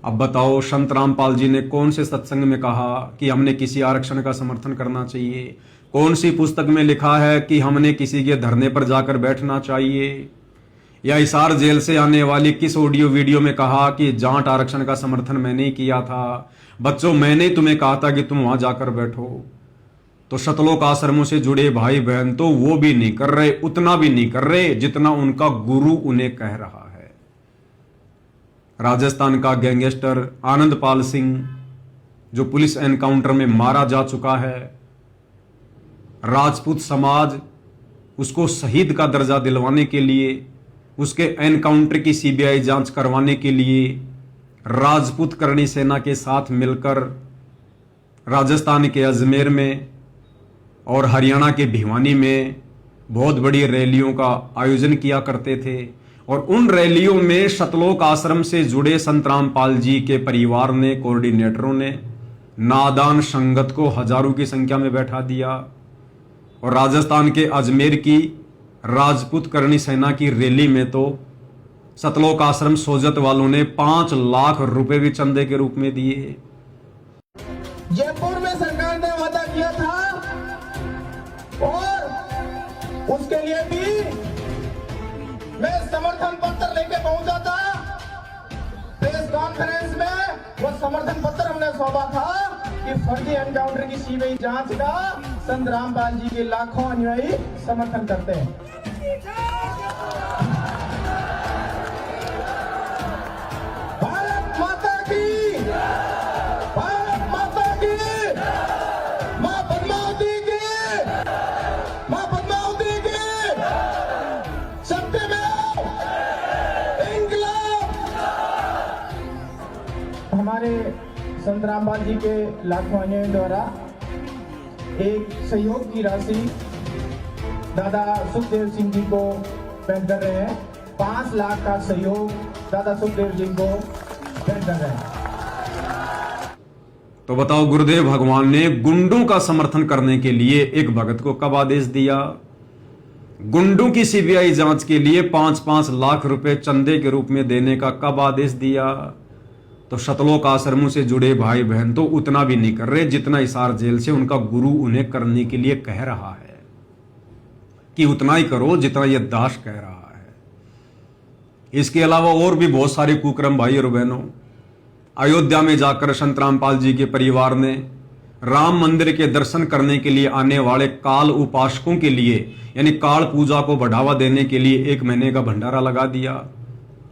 अब बताओ संत रामपाल जी ने कौन से सत्संग में कहा कि हमने किसी आरक्षण का समर्थन करना चाहिए? कौन सी पुस्तक में लिखा है कि हमने किसी के धरने पर जाकर बैठना चाहिए? या हिसार जेल से आने वाली किस ऑडियो वीडियो में कहा कि जाट आरक्षण का समर्थन मैंने ही किया था? बच्चों, मैंने तुम्हें कहा था कि तुम वहां जाकर बैठो। तो सतलोक आश्रमों से जुड़े भाई बहन तो वो भी नहीं कर रहे, उतना भी नहीं कर रहे जितना उनका गुरु उन्हें कह रहा है। राजस्थान का गैंगस्टर आनंदपाल सिंह जो पुलिस एनकाउंटर में मारा जा चुका है, राजपूत समाज उसको शहीद का दर्जा दिलवाने के लिए, उसके एनकाउंटर की सीबीआई जांच करवाने के लिए राजपूत करणी सेना के साथ मिलकर राजस्थान के अजमेर में और हरियाणा के भिवानी में बहुत बड़ी रैलियों का आयोजन किया करते थे। और उन रैलियों में सतलोक आश्रम से जुड़े संत रामपाल जी के परिवार ने, कोऑर्डिनेटरों ने नादान संगत को हजारों की संख्या में बैठा दिया। और राजस्थान के अजमेर की राजपूत करणी सेना की रैली में तो सतलोक आश्रम सोजत वालों ने 5 लाख रुपए भी चंदे के रूप में दिए। जयपुर में सरकार ने वादा किया था और उसके लिए भी मैं समर्थन पत्र लेके पहुंचा था। प्रेस कॉन्फ्रेंस में वो समर्थन पत्र हमने सौंपा था कि फर्जी एनकाउंटर की सीबीआई जांच का संत रामपाल जी के लाखों अनुयायी समर्थन करते हैं। भारत माता की, भारत माता की, मां पद्मावती की, मां पद्मावती की, सत्य में इंकलाब। हमारे संत रामपाल जी के लाखों अनुयायियों द्वारा एक सहयोग की राशि दादा सुखदेव सिंह जी को भेंट कर रहे हैं। 5 लाख का सहयोग दादा सुखदेव जी को भेंट कर रहे हैं। तो बताओ, गुरुदेव भगवान ने गुंडों का समर्थन करने के लिए एक भगत को कब आदेश दिया? गुंडों की सीबीआई जांच के लिए 5-5 लाख रुपए चंदे के रूप में देने का कब आदेश दिया? तो सतलोक आश्रमों से जुड़े भाई बहन तो उतना भी नहीं कर रहे जितना हिसार जेल से उनका गुरु उन्हें करने के लिए कह रहा है कि उतना ही करो जितना यह दास कह रहा है। इसके अलावा और भी बहुत सारे कुक्रम भाई और बहनों, अयोध्या में जाकर संत रामपाल जी के परिवार ने राम मंदिर के दर्शन करने के लिए आने वाले काल उपासकों के लिए, यानी काल पूजा को बढ़ावा देने के लिए 1 महीने का भंडारा लगा दिया।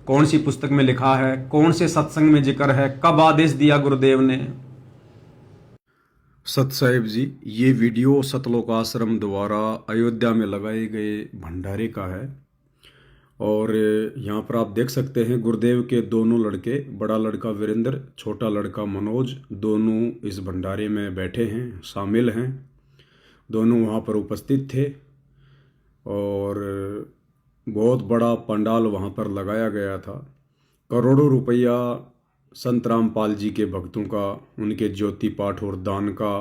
कौन सी पुस्तक में लिखा है, कौन से सत्संग में जिक्र है, कब आदेश दिया गुरुदेव ने? सत साहिब जी, ये वीडियो सतलोक आश्रम द्वारा अयोध्या में लगाए गए भंडारे का है। और यहाँ पर आप देख सकते हैं गुरुदेव के दोनों लड़के, बड़ा लड़का वीरेंद्र, छोटा लड़का मनोज, दोनों इस भंडारे में बैठे हैं, शामिल हैं। दोनों वहाँ पर उपस्थित थे और बहुत बड़ा पंडाल वहाँ पर लगाया गया था। करोड़ों रुपया संत रामपाल जी के भक्तों का, उनके ज्योति पाठ और दान का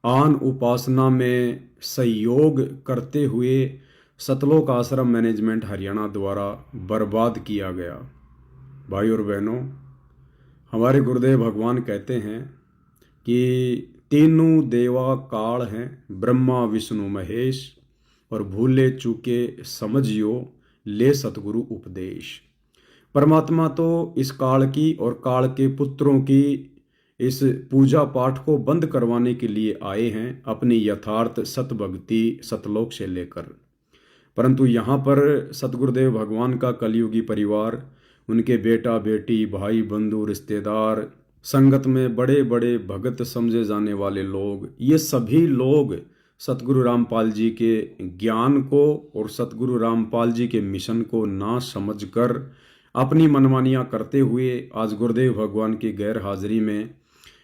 आन उपासना में सहयोग करते हुए सतलोक आश्रम मैनेजमेंट हरियाणा द्वारा बर्बाद किया गया। भाई और बहनों, हमारे गुरुदेव भगवान कहते हैं कि तीनों देवा काल हैं, ब्रह्मा विष्णु महेश, और भूले चूके समझियो ले सतगुरु उपदेश। परमात्मा तो इस काल की और काल के पुत्रों की इस पूजा पाठ को बंद करवाने के लिए आए हैं, अपनी यथार्थ सतभक्ति सतलोक से लेकर। परंतु यहाँ पर सतगुरुदेव भगवान का कलयुगी परिवार, उनके बेटा बेटी, भाई बंधु, रिश्तेदार, संगत में बड़े बड़े भगत समझे जाने वाले लोग, ये सभी लोग सतगुरु रामपाल जी के ज्ञान को और सतगुरु रामपाल जी के मिशन को ना समझकर अपनी मनमानियाँ करते हुए आज गुरुदेव भगवान की गैर हाजिरी में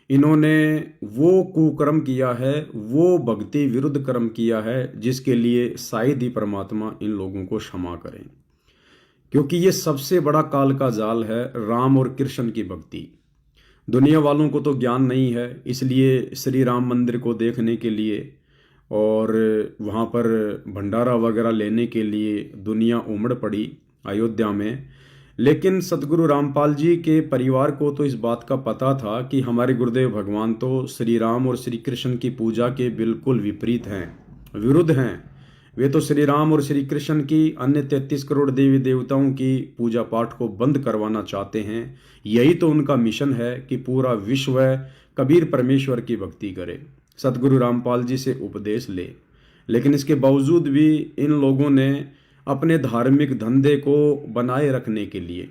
इन्होंने वो कुकर्म किया है, वो भक्ति विरुद्ध कर्म किया है, जिसके लिए शायद ही परमात्मा इन लोगों को क्षमा करें। क्योंकि ये सबसे बड़ा काल का जाल है, राम और कृष्ण की भक्ति। दुनिया वालों को तो ज्ञान नहीं है, इसलिए श्री राम मंदिर को देखने के लिए और वहाँ पर भंडारा वगैरह लेने के लिए दुनिया उमड़ पड़ी अयोध्या में। लेकिन सतगुरु रामपाल जी के परिवार को तो इस बात का पता था कि हमारे गुरुदेव भगवान तो श्री राम और श्री कृष्ण की पूजा के बिल्कुल विपरीत हैं, विरुद्ध हैं। वे तो श्री राम और श्री कृष्ण की अन्य 33 करोड़ देवी देवताओं की पूजा पाठ को बंद करवाना चाहते हैं। यही तो उनका मिशन है कि पूरा विश्व कबीर परमेश्वर की भक्ति करे, सतगुरु रामपाल जी से उपदेश ले। लेकिन इसके बावजूद भी इन लोगों ने अपने धार्मिक धंधे को बनाए रखने के लिए,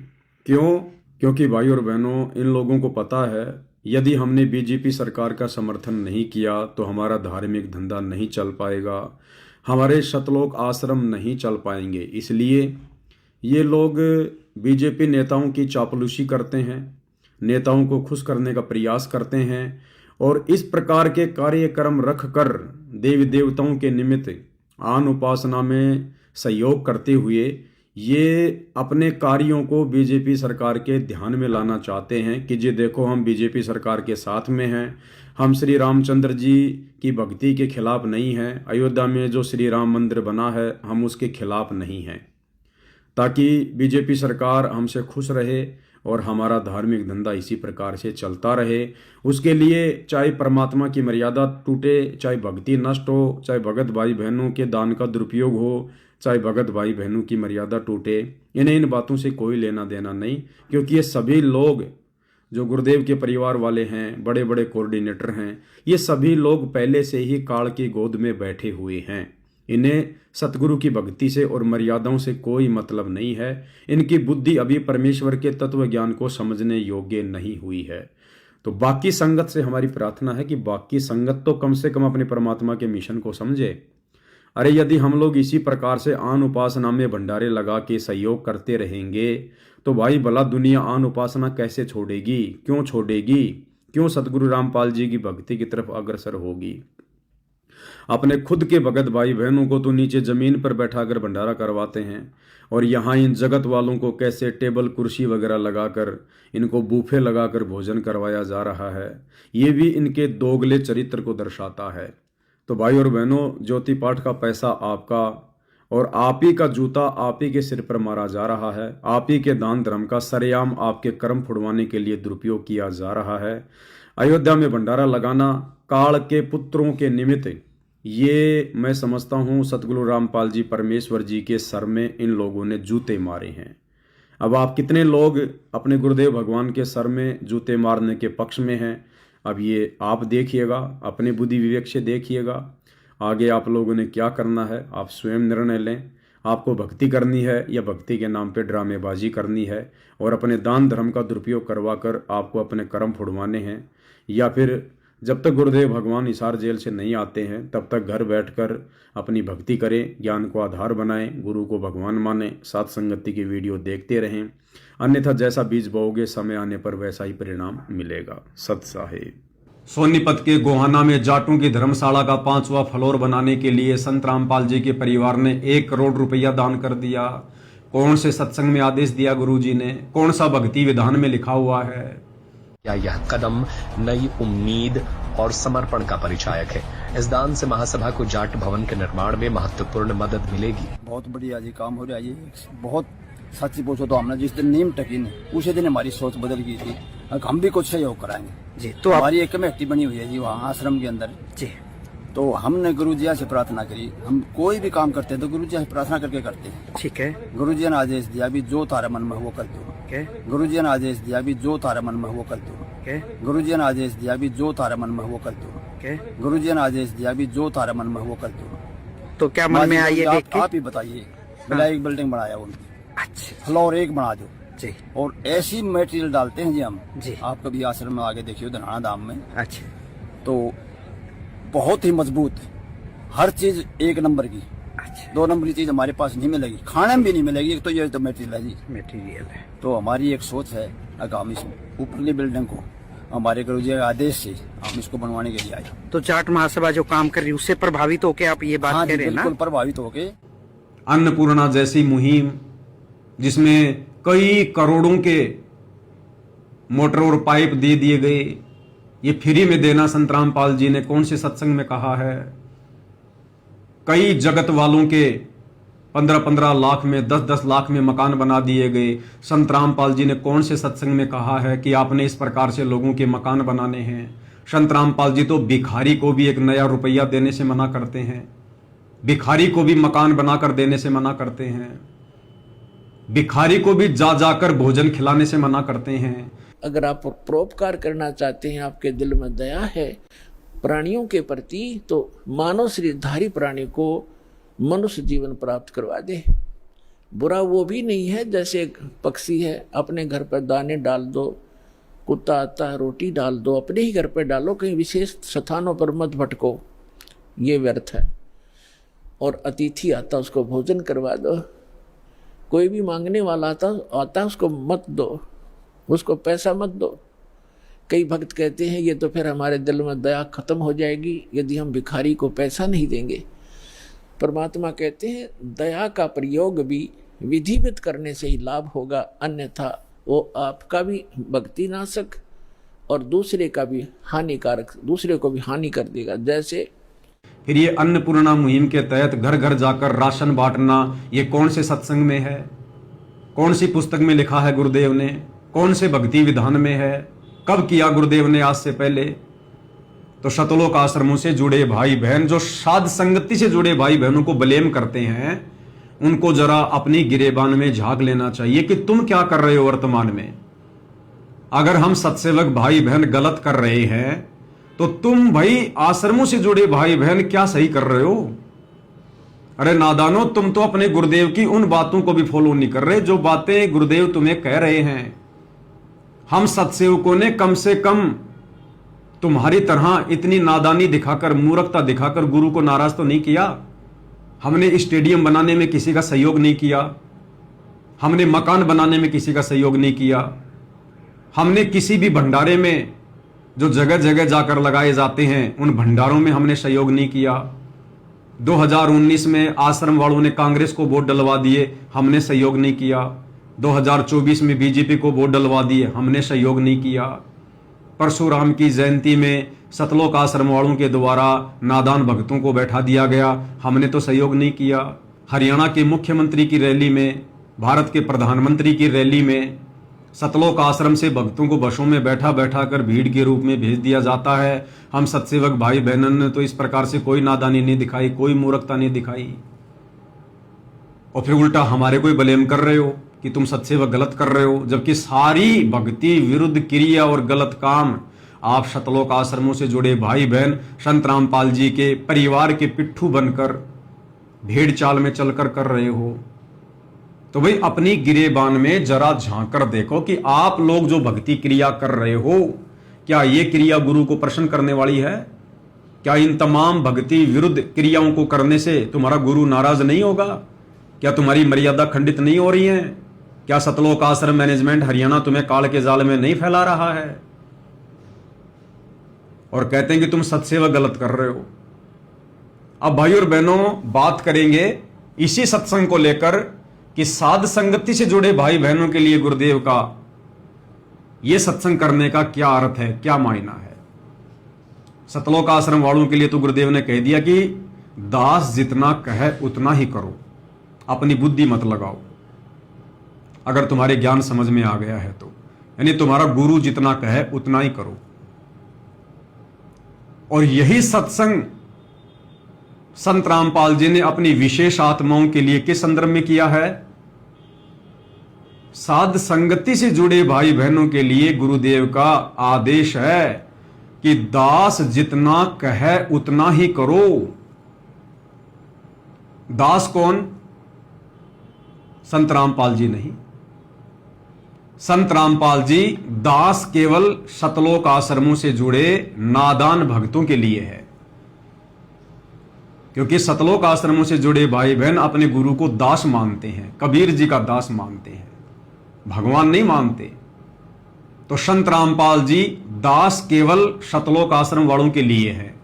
क्योंकि भाई और बहनों, इन लोगों को पता है यदि हमने बीजेपी सरकार का समर्थन नहीं किया तो हमारा धार्मिक धंधा नहीं चल पाएगा, हमारे सतलोक आश्रम नहीं चल पाएंगे। इसलिए ये लोग बीजेपी नेताओं की चापलूसी करते हैं, नेताओं को खुश करने का प्रयास करते हैं और इस प्रकार के कार्यक्रम रखकर देवी देवताओं के निमित्त आन उपासना में सहयोग करते हुए ये अपने कार्यों को बीजेपी सरकार के ध्यान में लाना चाहते हैं कि जी देखो, हम बीजेपी सरकार के साथ में हैं, हम श्री रामचंद्र जी की भक्ति के खिलाफ नहीं हैं, अयोध्या में जो श्री राम मंदिर बना है हम उसके खिलाफ नहीं हैं, ताकि बीजेपी सरकार हमसे खुश रहे और हमारा धार्मिक धंधा इसी प्रकार से चलता रहे। उसके लिए चाहे परमात्मा की मर्यादा टूटे, चाहे भक्ति नष्ट हो, चाहे भगत भाई बहनों के दान का दुरुपयोग हो, चाहे भगत भाई बहनों की मर्यादा टूटे, इन्हें इन बातों से कोई लेना देना नहीं, क्योंकि ये सभी लोग जो गुरुदेव के परिवार वाले हैं, बड़े बड़े कोऑर्डिनेटर हैं, ये सभी लोग पहले से ही काल की गोद में बैठे हुए हैं। इन्हें सतगुरु की भक्ति से और मर्यादाओं से कोई मतलब नहीं है। इनकी बुद्धि अभी परमेश्वर के तत्व ज्ञान को समझने योग्य नहीं हुई है। तो बाकी संगत से हमारी प्रार्थना है कि बाकी संगत तो कम से कम अपने परमात्मा के मिशन को समझे। अरे यदि हम लोग इसी प्रकार से आन उपासना में भंडारे लगा के सहयोग करते रहेंगे तो भाई भला दुनिया आन उपासना कैसे छोड़ेगी? क्यों छोड़ेगी? क्यों सतगुरु रामपाल जी की भक्ति की तरफ अग्रसर होगी? अपने खुद के भगत भाई बहनों को तो नीचे जमीन पर बैठाकर भंडारा करवाते हैं, और यहाँ इन जगत वालों को कैसे टेबल कुर्सी वगैरह लगाकर, इनको बूफे लगाकर भोजन करवाया जा रहा है। ये भी इनके दोगले चरित्र को दर्शाता है। तो भाई और बहनों, ज्योति पाठ का पैसा आपका और आप ही का जूता आप ही के सिर पर मारा जा रहा है। आप ही के दान धर्म का सरेआम आपके कर्म फुड़वाने के लिए दुरुपयोग किया जा रहा है। अयोध्या में भंडारा लगाना काल के पुत्रों के निमित्त, ये मैं समझता हूँ सतगुरु रामपाल जी परमेश्वर जी के सर में इन लोगों ने जूते मारे हैं। अब आप कितने लोग अपने गुरुदेव भगवान के सर में जूते मारने के पक्ष में हैं, अब ये आप देखिएगा, अपने बुद्धि विवेक से देखिएगा। आगे आप लोगों ने क्या करना है आप स्वयं निर्णय लें। आपको भक्ति करनी है या भक्ति के नाम पे ड्रामेबाजी करनी है और अपने दान धर्म का दुरुपयोग करवाकर आपको अपने कर्म फुड़वाने हैं, या फिर जब तक गुरुदेव भगवान हिसार जेल से नहीं आते हैं तब तक घर बैठकर अपनी भक्ति करें, ज्ञान को आधार बनाएं, गुरु को भगवान मानें, साथ संगति की वीडियो देखते रहें। अन्यथा जैसा बीज बोओगे समय आने पर वैसा ही परिणाम मिलेगा। सत साहेब। सोनीपत के गोहाना में जाटों की धर्मशाला का 5वां फ्लोर बनाने के लिए संत रामपाल जी के परिवार ने 1 करोड़ रुपया दान कर दिया। कौन से सत्संग में आदेश दिया गुरु जी ने? कौन सा भक्ति विधान में लिखा हुआ है? क्या यह कदम नई उम्मीद और समर्पण का परिचायक है? इस दान से महासभा को जाट भवन के निर्माण में महत्वपूर्ण मदद मिलेगी। बहुत बढ़िया जी काम हो रहा है। ये बहुत सच्ची पूछो तो हमने जिस दिन नीम टकी ने उसी दिन हमारी सोच बदल गई थी। हम भी कुछ सहयोग कराएंगे जी। तो हमारी एक कमेटी बनी हुई है जी वहाँ आश्रम के अंदर जी। तो हमने गुरु जी से प्रार्थना करी, हम कोई भी काम करते हैं तो गुरु जी से प्रार्थना करके करते हैं। ठीक है। गुरु जी ने आदेश दिया भी जो तारा मन में वो कर दो। गुरु जी ने आदेश दिया भी जो तारा मन में वो कर दो। गुरु जी ने आदेश दिया भी जो तारा मन में वो कर दो। गुरु जी ने आदेश दिया भी जो तारा मन में वो कर दो। तो क्या मन में आइए आप ही बताइए। बिल्ला एक बिल्डिंग बनाया उनकी, अच्छा फ्लोर 1 बना दो जी। और ऐसी मटेरियल डालते हैं जी हम जी। आप कभी आश्रम में आगे देखिए धनाना धाम में, अच्छा तो बहुत ही मजबूत, हर चीज 1 नंबर की। अच्छा 2 नंबर की चीज हमारे पास नहीं मिलेगी, खाने में भी नहीं मिलेगी। एक तो ये तो मटेरियल है जी, मटेरियल है। तो हमारी एक सोच है आगामी ऊपरली बिल्डिंग को हमारे गुरु जी के आदेश से हम इसको बनवाने के लिए आए। तो जाट महासभा जो काम कर रही है उससे प्रभावित होके आप ये बात कह रहे हैं ना? बिल्कुल प्रभावित होके। अन्नपूर्णा जैसी मुहिम जिसमें कई करोड़ों के मोटर और पाइप दे दिए गए, ये फ्री में देना संत रामपाल जी ने कौन से सत्संग में कहा है? कई जगत वालों के 15-15 लाख में 10-10 लाख में मकान बना दिए गए। संत रामपाल जी ने कौन से सत्संग में कहा है कि आपने इस प्रकार से लोगों के मकान बनाने हैं? संत रामपाल जी तो भिखारी को भी 1 नया रुपया देने से मना करते हैं, भिखारी को भी मकान बनाकर देने से मना करते हैं, भिखारी को भी जा जाकर भोजन खिलाने से मना करते हैं। अगर आप परोपकार करना चाहते हैं, आपके दिल में दया है प्राणियों के प्रति, तो मानव शरीरधारी प्राणी को मनुष्य जीवन प्राप्त करवा दे। बुरा वो भी नहीं है जैसे एक पक्षी है, अपने घर पर दाने डाल दो, कुत्ता आता है रोटी डाल दो, अपने ही घर पर डालो, कहीं विशेष स्थानों पर मत भटको, ये व्यर्थ है। और अतिथि आता उसको भोजन करवा दो, कोई भी मांगने वाला आता उसको मत दो, उसको पैसा मत दो, कई भक्त कहते हैं ये तो फिर हमारे दिल में दया खत्म हो जाएगी यदि हम भिखारी को पैसा नहीं देंगे। परमात्मा कहते हैं दया का प्रयोग भी विधिवत करने से ही लाभ होगा, अन्यथा वो आपका भी भक्ति नाशक और दूसरे का भी हानिकारक, दूसरे को भी हानि कर देगा। जैसे फिर ये अन्नपूर्णा मुहिम के तहत घर घर जाकर राशन बांटना, ये कौन से सत्संग में है, कौन सी पुस्तक में लिखा है गुरुदेव ने, कौन से भक्ति विधान में है, कब किया गुरुदेव ने आज से पहले? तो शतलोक आश्रमों से जुड़े भाई बहन, जो साध संगति से जुड़े भाई बहनों को ब्लेम करते हैं, उनको जरा अपनी गिरेबान में झांक लेना चाहिए कि तुम क्या कर रहे हो वर्तमान में। अगर हम सत्सेवक भाई बहन गलत कर रहे हैं तो तुम भाई आश्रमों से जुड़े भाई बहन क्या सही कर रहे हो? अरे नादानो, तुम तो अपने गुरुदेव की उन बातों को भी फॉलो नहीं कर रहे जो बातें गुरुदेव तुम्हें कह रहे हैं। हम सत्सेवकों ने कम से कम तुम्हारी तरह इतनी नादानी दिखाकर, मूर्खता दिखाकर गुरु को नाराज तो नहीं किया। हमने स्टेडियम बनाने में किसी का सहयोग नहीं किया, हमने मकान बनाने में किसी का सहयोग नहीं किया, हमने किसी भी भंडारे में जो जगह जगह जाकर लगाए जाते हैं उन भंडारों में हमने सहयोग नहीं किया। 2019 में आश्रम वालों ने कांग्रेस को वोट डलवा दिए, हमने सहयोग नहीं किया। 2024 में बीजेपी को वोट डलवा दिए, हमने सहयोग नहीं किया। परशुराम की जयंती में सतलोक आश्रम वालों के द्वारा नादान भक्तों को बैठा दिया गया, हमने तो सहयोग नहीं किया। हरियाणा के मुख्यमंत्री की रैली में, भारत के प्रधानमंत्री की रैली में सतलोक आश्रम से भक्तों को बसों में बैठा बैठा कर भीड़ के रूप में भेज दिया जाता है। हम सत्सेवक भाई बहनों ने तो इस प्रकार से कोई नादानी नहीं दिखाई, कोई मूर्खता नहीं दिखाई, और फिर उल्टा हमारे को ब्लेम कर रहे हो कि तुम सत्सेवक गलत कर रहे हो, जबकि सारी भक्ति विरुद्ध क्रिया और गलत काम आप सतलोक आश्रमों से जुड़े भाई बहन संत रामपाल जी के परिवार के पिट्ठू बनकर भेड़ चाल में चलकर कर रहे हो। तो भाई अपनी गिरेबान में जरा झांक कर देखो कि आप लोग जो भक्ति क्रिया कर रहे हो, क्या ये क्रिया गुरु को प्रसन्न करने वाली है? क्या इन तमाम भक्ति विरुद्ध क्रियाओं को करने से तुम्हारा गुरु नाराज नहीं होगा? क्या तुम्हारी मर्यादा खंडित नहीं हो रही है? क्या सतलोक आश्रम मैनेजमेंट हरियाणा तुम्हें काल के जाल में नहीं फैला रहा है और कहते हैं कि तुम सत्सेवा गलत कर रहे हो? अब भाई और बहनों, बात करेंगे इसी सत्संग को लेकर कि साध संगति से जुड़े भाई बहनों के लिए गुरुदेव का यह सत्संग करने का क्या अर्थ है, क्या मायना है। सतलोक आश्रम वालों के लिए तो गुरुदेव ने कह दिया कि दास जितना कहे उतना ही करो, अपनी बुद्धि मत लगाओ। अगर तुम्हारे ज्ञान समझ में आ गया है तो, यानी तुम्हारा गुरु जितना कहे उतना ही करो। और यही सत्संग संत रामपाल जी ने अपनी विशेष आत्माओं के लिए किस संदर्भ में किया है? साध संगति से जुड़े भाई बहनों के लिए गुरुदेव का आदेश है कि दास जितना कहे उतना ही करो। दास कौन? संत रामपाल जी नहीं। संत रामपाल जी दास केवल सतलोक आश्रमों से जुड़े नादान भक्तों के लिए है, क्योंकि सतलोक आश्रमों से जुड़े भाई बहन अपने गुरु को दास मानते हैं, कबीर जी का दास मानते हैं, भगवान नहीं मानते। तो संत रामपाल जी दास केवल सतलोक आश्रम वालों के लिए है।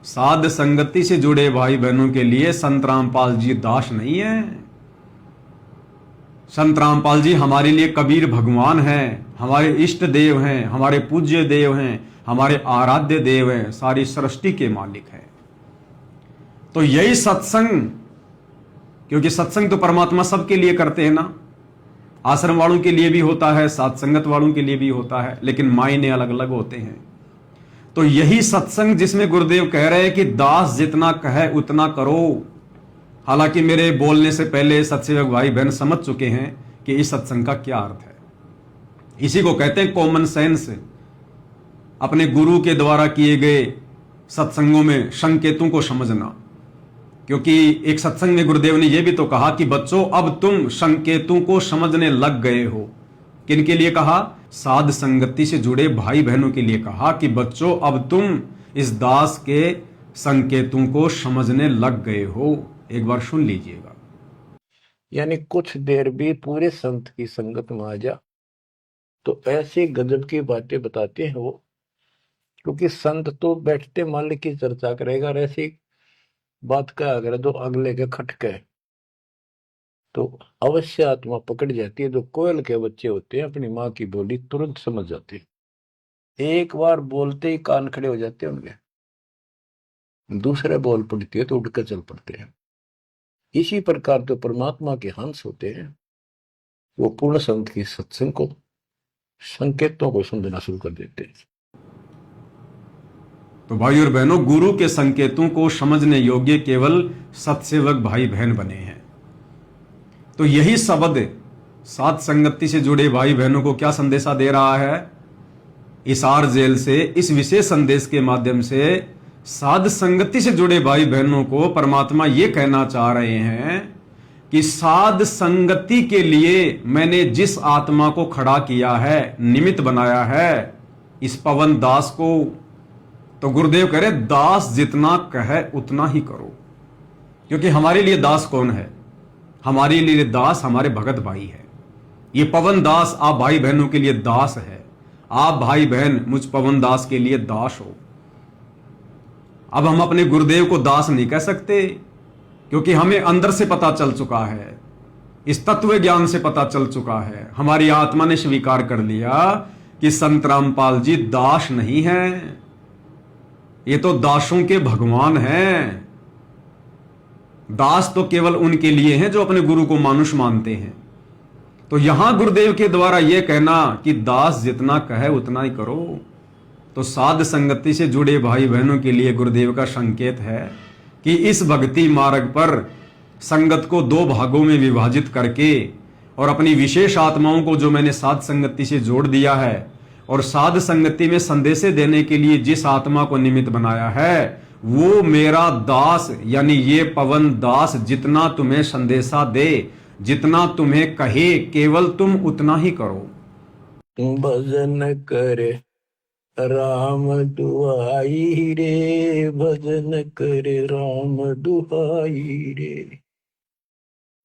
साध संगति से जुड़े भाई बहनों के लिए संत रामपाल जी दास नहीं है। संत रामपाल जी हमारे लिए कबीर भगवान हैं, हमारे इष्ट देव हैं, हमारे पूज्य देव हैं, हमारे आराध्य देव हैं, सारी सृष्टि के मालिक हैं। तो यही सत्संग, क्योंकि सत्संग तो परमात्मा सबके लिए करते हैं ना, आश्रम वालों के लिए भी होता है, साथ संगत वालों के लिए भी होता है, लेकिन मायने अलग अलग होते हैं। तो यही सत्संग जिसमें गुरुदेव कह रहे हैं कि दास जितना कहे उतना करो। हालांकि मेरे बोलने से पहले सत्सेवक भाई बहन समझ चुके हैं कि इस सत्संग का क्या अर्थ है। इसी को कहते हैं कॉमन सेंस। अपने गुरु के द्वारा किए गए सत्संगों में संकेतों को समझना, क्योंकि एक सत्संग में गुरुदेव ने यह भी तो कहा कि बच्चों अब तुम संकेतों को समझने लग गए हो। किनके लिए कहा? साध संगति से जुड़े भाई बहनों के लिए कहा कि बच्चों अब तुम इस दास के संकेतों को समझने लग गए हो। एक बार सुन लीजिएगा। यानी कुछ देर भी पूरे संत की संगत में आ जा तो ऐसे गजब की बातें बताते हैं वो क्योंकि संत तो बैठते मालिक की चर्चा करेगा, और ऐसी बात का अगर जो अगले के खटके तो अवश्य आत्मा पकड़ जाती है। जो कोयल के बच्चे होते हैं अपनी माँ की बोली तुरंत समझ जाते हैं, एक बार बोलते ही कान खड़े हो जाते हैं उनके, दूसरे बोल पड़ती है तो उड़कर चल पड़ते हैं। इसी प्रकार जो परमात्मा के हंस होते हैं वो पूर्ण संत की सत्संग को, संकेतों को समझना शुरू कर देते हैं। तो भाई और बहनों, गुरु के संकेतों को समझने योग्य केवल सत्सेवक भाई बहन बने हैं। तो यही शब्द साध संगति से जुड़े भाई बहनों को क्या संदेशा दे रहा है? इसार जेल से इस विशेष संदेश के माध्यम से साध संगति से जुड़े भाई बहनों को परमात्मा ये कहना चाह रहे हैं कि साध संगति के लिए मैंने जिस आत्मा को खड़ा किया है, निमित्त बनाया है, इस पवन दास को, तो गुरुदेव कह रहे दास जितना कहे उतना ही करो। क्योंकि हमारे लिए दास कौन है? हमारे लिए दास हमारे भगत भाई है। ये पवन दास आप भाई बहनों के लिए दास है, आप भाई बहन मुझ पवन दास के लिए दास हो। अब हम अपने गुरुदेव को दास नहीं कह सकते, क्योंकि हमें अंदर से पता चल चुका है, इस तत्व ज्ञान से पता चल चुका है, हमारी आत्मा ने स्वीकार कर लिया कि संत रामपाल जी दास नहीं हैं, ये तो दासों के भगवान हैं। दास तो केवल उनके लिए हैं जो अपने गुरु को मानुष मानते हैं। तो यहां गुरुदेव के द्वारा यह कहना कि दास जितना कहे उतना ही करो, तो साध संगति से जुड़े भाई बहनों के लिए गुरुदेव का संकेत है कि इस भक्ति मार्ग पर संगत को दो भागों में विभाजित करके और अपनी विशेष आत्माओं को जो मैंने साध संगति से जोड़ दिया है, और साध संगति में संदेशे देने के लिए जिस आत्मा को निमित्त बनाया है, वो मेरा दास यानी ये पवन दास जितना तुम्हें संदेशा दे, जितना तुम्हें कहे, केवल तुम उतना ही करो। भजन करे राम दुहाई रे, भजन करे राम दुहाई रे।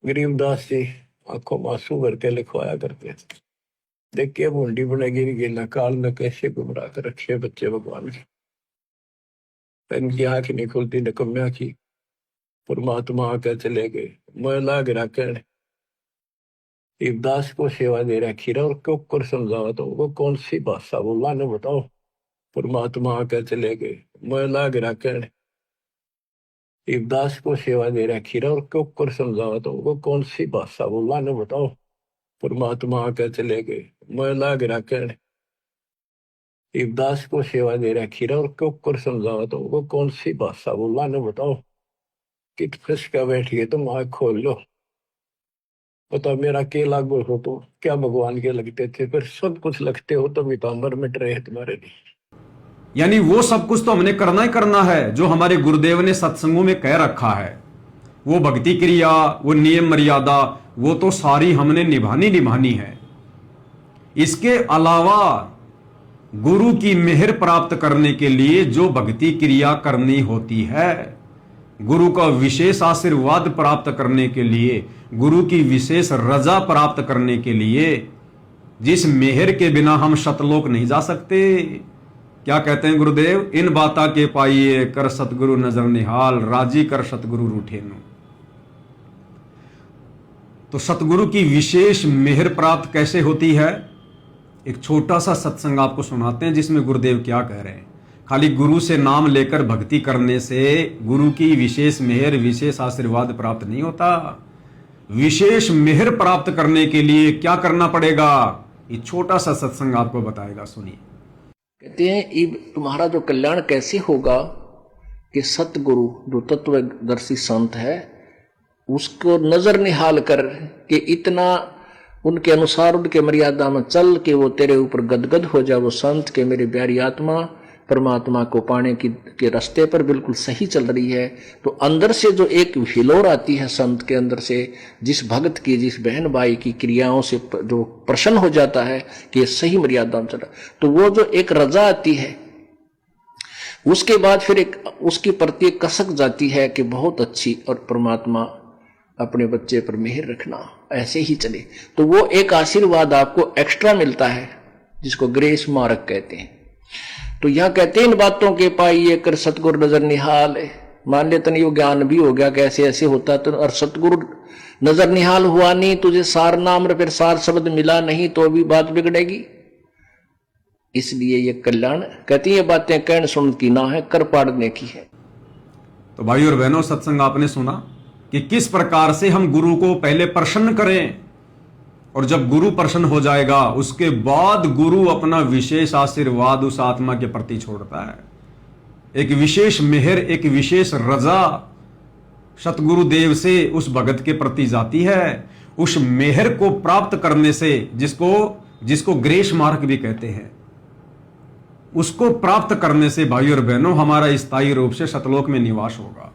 गरीबदास जी आंखों में आंसू भर के लिखवाया करते, देखिए बूंदी बनेगी गिला काल में कैसे गुमराह कर रखे बच्चे भगवान के। इनकी आंख नहीं खुलती निकम्या की, परमात्मा आकर चले गए मैं लाग रखने। इब्दास को सेवा दे रखी रहा और क्यों कर समझावा तो वो कौन सी भाषा बोला ने बताओ। परमात्मा आकर चले गए मैं लाग रखने। इब्दास को सेवा दे रखी रहा और क्यों कर समझावा तो वो कौन सी भाषा बोला ने बताओ। परमात्मा आकर चले गए मैं लाग रखने। इब्दास को सेवा दे रखी रहा और क्यों कर समझावा तो वो कौन सी भाषा बोला ने बताओ। कित फंसका बैठिए तुम आँख खोल लो, पता मेरा के लागू हो तो क्या भगवान के लगते थे, फिर सब कुछ लगते हो तो मितांबर मिट रहे हैं तुम्हारे लिए। यानी वो सब कुछ तो हमने करना ही करना है जो हमारे गुरुदेव ने सत्संगों में कह रखा है। वो भक्ति क्रिया, वो नियम मर्यादा, वो तो सारी हमने निभानी है। इसके अलावा गुरु की मेहर प्राप्त करने के लिए जो भक्ति क्रिया करनी होती है, गुरु का विशेष आशीर्वाद प्राप्त करने के लिए, गुरु की विशेष रजा प्राप्त करने के लिए, जिस मेहर के बिना हम शतलोक नहीं जा सकते। क्या कहते हैं गुरुदेव? इन बाता के पाइए कर सतगुरु नजर निहाल, राजी कर सतगुरु रूठेनु। तो सतगुरु की विशेष मेहर प्राप्त कैसे होती है? एक छोटा सा सत्संग आपको सुनाते हैं जिसमें गुरुदेव क्या कह रहे हैं। खाली गुरु से नाम लेकर भक्ति करने से गुरु की विशेष मेहर, विशेष आशीर्वाद प्राप्त नहीं होता। विशेष मेहर प्राप्त करने के लिए क्या करना पड़ेगा, ये छोटा सा सत्संग आपको बताएगा, सुनिए। कहते हैं तुम्हारा जो कल्याण कैसे होगा कि सतगुरु जो तत्वदर्शी संत है उसको नजर निहाल कर के इतना उनके अनुसार उनके मर्यादा में चल के वो तेरे ऊपर गदगद हो जाए। वो संत के मेरी प्यारी आत्मा परमात्मा को पाने के रास्ते पर बिल्कुल सही चल रही है। तो अंदर से जो एक हिलोर आती है संत के अंदर से, जिस भक्त की, जिस बहन भाई की क्रियाओं से जो प्रसन्न हो जाता है कि ये सही मर्यादा में चला, तो वो जो एक रजा आती है उसके बाद फिर एक उसकी प्रति एक कसक जाती है कि बहुत अच्छी, और परमात्मा अपने बच्चे पर मेहर रखना, ऐसे ही चले। तो वो एक आशीर्वाद आपको एक्स्ट्रा मिलता है जिसको ग्रेस मार्क कहते हैं। तो यहां कहते हैं इन बातों के पाइए कर सतगुरु नजर निहाल है। मान ले तन यो ज्ञान भी हो गया कैसे ऐसे होता तो, और सतगुरु नजर निहाल हुआ नहीं, तुझे सार नाम और फिर सार शब्द मिला नहीं तो भी बात बिगड़ेगी। इसलिए ये कल्याण कहती है बातें कहन सुन की ना है, कर पाड़ने की है। तो भाई और बहनों, सत्संग आपने सुना कि किस प्रकार से हम गुरु को पहले प्रसन्न करें, और जब गुरु प्रसन्न हो जाएगा उसके बाद गुरु अपना विशेष आशीर्वाद उस आत्मा के प्रति छोड़ता है। एक विशेष मेहर, एक विशेष रजा सतगुरु देव से उस भगत के प्रति जाती है। उस मेहर को प्राप्त करने से, जिसको ग्रेस मार्क भी कहते हैं, उसको प्राप्त करने से भाई और बहनों हमारा स्थायी रूप से सतलोक में निवास होगा।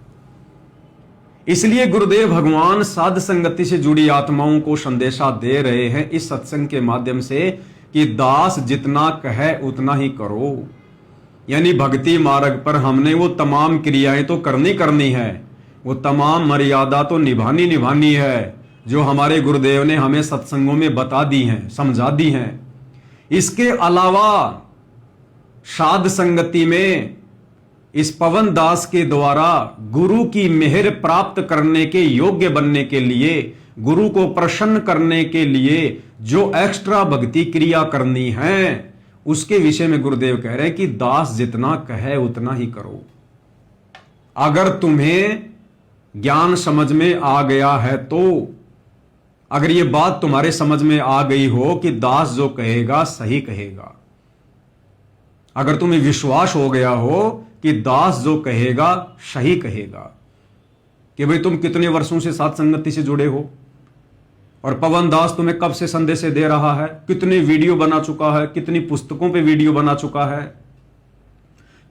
इसलिए गुरुदेव भगवान साध संगति से जुड़ी आत्माओं को संदेशा दे रहे हैं इस सत्संग के माध्यम से कि दास जितना कहे उतना ही करो। यानी भक्ति मार्ग पर हमने वो तमाम क्रियाएं तो करनी है, वो तमाम मर्यादा तो निभानी है जो हमारे गुरुदेव ने हमें सत्संगों में बता दी हैं, समझा दी हैं। इसके अलावा साध संगति में इस पवन दास के द्वारा गुरु की मेहर प्राप्त करने के योग्य बनने के लिए, गुरु को प्रसन्न करने के लिए जो एक्स्ट्रा भक्ति क्रिया करनी है, उसके विषय में गुरुदेव कह रहे हैं कि दास जितना कहे उतना ही करो। अगर तुम्हें ज्ञान समझ में आ गया है तो, अगर ये बात तुम्हारे समझ में आ गई हो कि दास जो कहेगा सही कहेगा, अगर तुम्हें विश्वास हो गया हो कि दास जो कहेगा सही कहेगा, कि भाई तुम कितने वर्षों से साथ संगति से जुड़े हो और पवन दास तुम्हें कब से संदेश दे रहा है, कितने वीडियो बना चुका है, कितनी पुस्तकों पे वीडियो बना चुका है।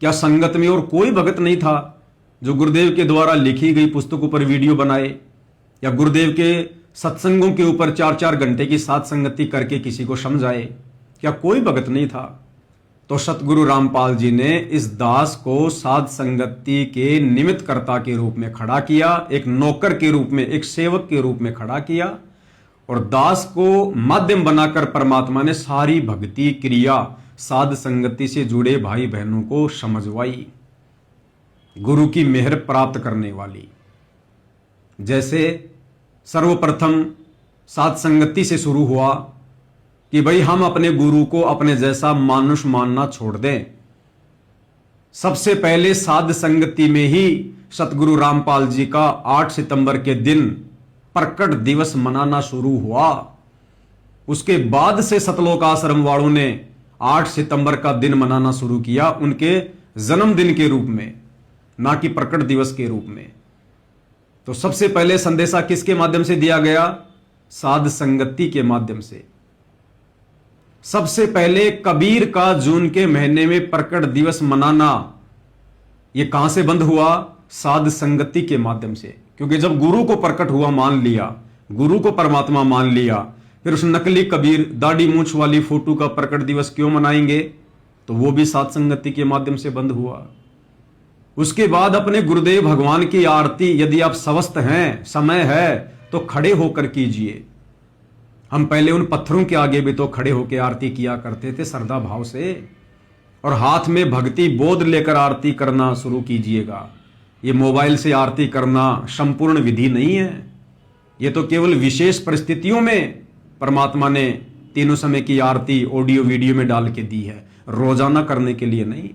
क्या संगत में और कोई भगत नहीं था जो गुरुदेव के द्वारा लिखी गई पुस्तकों पर वीडियो बनाए, या गुरुदेव के सत्संगों के ऊपर 4-4 घंटे की साथ संगति करके किसी को समझाए? क्या कोई भगत नहीं था? तो सतगुरु रामपाल जी ने इस दास को साध संगति के निमित्त कर्ता के रूप में खड़ा किया, एक नौकर के रूप में, एक सेवक के रूप में खड़ा किया, और दास को माध्यम बनाकर परमात्मा ने सारी भक्ति क्रिया साध संगति से जुड़े भाई बहनों को समझवाई, गुरु की मेहर प्राप्त करने वाली। जैसे सर्वप्रथम साध संगति से शुरू हुआ कि भाई हम अपने गुरु को अपने जैसा मानुष मानना छोड़ दें। सबसे पहले साध संगति में ही सतगुरु रामपाल जी का 8 सितंबर के दिन प्रकट दिवस मनाना शुरू हुआ। उसके बाद से सतलोक आश्रम वालों ने 8 सितंबर का दिन मनाना शुरू किया, उनके जन्मदिन के रूप में, ना कि प्रकट दिवस के रूप में। तो सबसे पहले संदेशा किसके माध्यम से दिया गया? साध संगति के माध्यम से। सबसे पहले कबीर का जून के महीने में प्रकट दिवस मनाना, यह कहां से बंद हुआ? साध संगति के माध्यम से। क्योंकि जब गुरु को प्रकट हुआ मान लिया, गुरु को परमात्मा मान लिया, फिर उस नकली कबीर दाढ़ी मूंछ वाली फोटो का प्रकट दिवस क्यों मनाएंगे? तो वो भी साध संगति के माध्यम से बंद हुआ। उसके बाद अपने गुरुदेव भगवान की आरती, यदि आप स्वस्थ हैं, समय है, तो खड़े होकर कीजिए। हम पहले उन पत्थरों के आगे भी तो खड़े होकर आरती किया करते थे श्रद्धा भाव से, और हाथ में भक्ति बोध लेकर आरती करना शुरू कीजिएगा। ये मोबाइल से आरती करना संपूर्ण विधि नहीं है। ये तो केवल विशेष परिस्थितियों में परमात्मा ने तीनों समय की आरती ऑडियो वीडियो में डाल के दी है, रोजाना करने के लिए नहीं।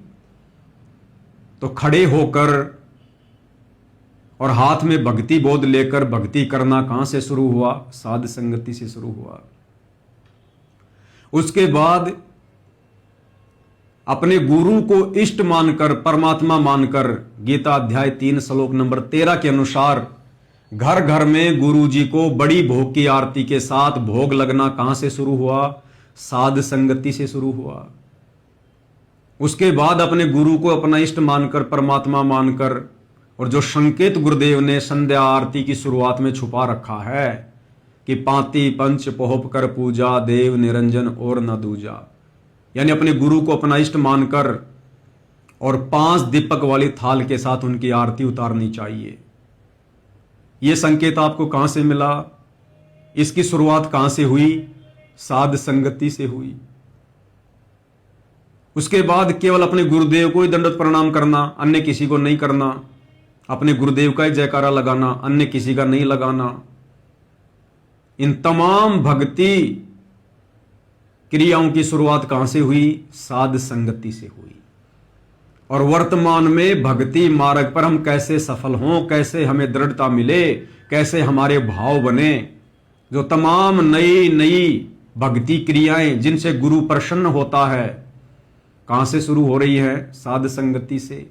तो खड़े होकर और हाथ में भक्ति बोध लेकर भक्ति करना कहां से शुरू हुआ? साध संगति से शुरू हुआ। उसके बाद अपने गुरु को इष्ट मानकर, परमात्मा मानकर, गीता अध्याय 3 श्लोक नंबर 13 के अनुसार घर घर में गुरु जी को बड़ी भोग की आरती के साथ भोग लगना कहां से शुरू हुआ? साध संगति से शुरू हुआ। उसके बाद अपने गुरु को अपना इष्ट मानकर, परमात्मा मानकर, और जो संकेत गुरुदेव ने संध्या आरती की शुरुआत में छुपा रखा है कि पांति पंच पोहप कर पूजा, देव निरंजन और न दूजा, यानी अपने गुरु को अपना इष्ट मानकर और 5 दीपक वाली थाल के साथ उनकी आरती उतारनी चाहिए। यह संकेत आपको कहां से मिला? इसकी शुरुआत कहां से हुई? साध संगति से हुई। उसके बाद केवल अपने गुरुदेव को ही दंडवत प्रणाम करना, अन्य किसी को नहीं करना। अपने गुरुदेव का ही जयकारा लगाना, अन्य किसी का नहीं लगाना। इन तमाम भक्ति क्रियाओं की शुरुआत कहां से हुई? साध संगति से हुई। और वर्तमान में भक्ति मार्ग पर हम कैसे सफल हों, कैसे हमें दृढ़ता मिले, कैसे हमारे भाव बने, जो तमाम नई नई भक्ति क्रियाएं जिनसे गुरु प्रसन्न होता है, कहां से शुरू हो रही है? साध संगति से।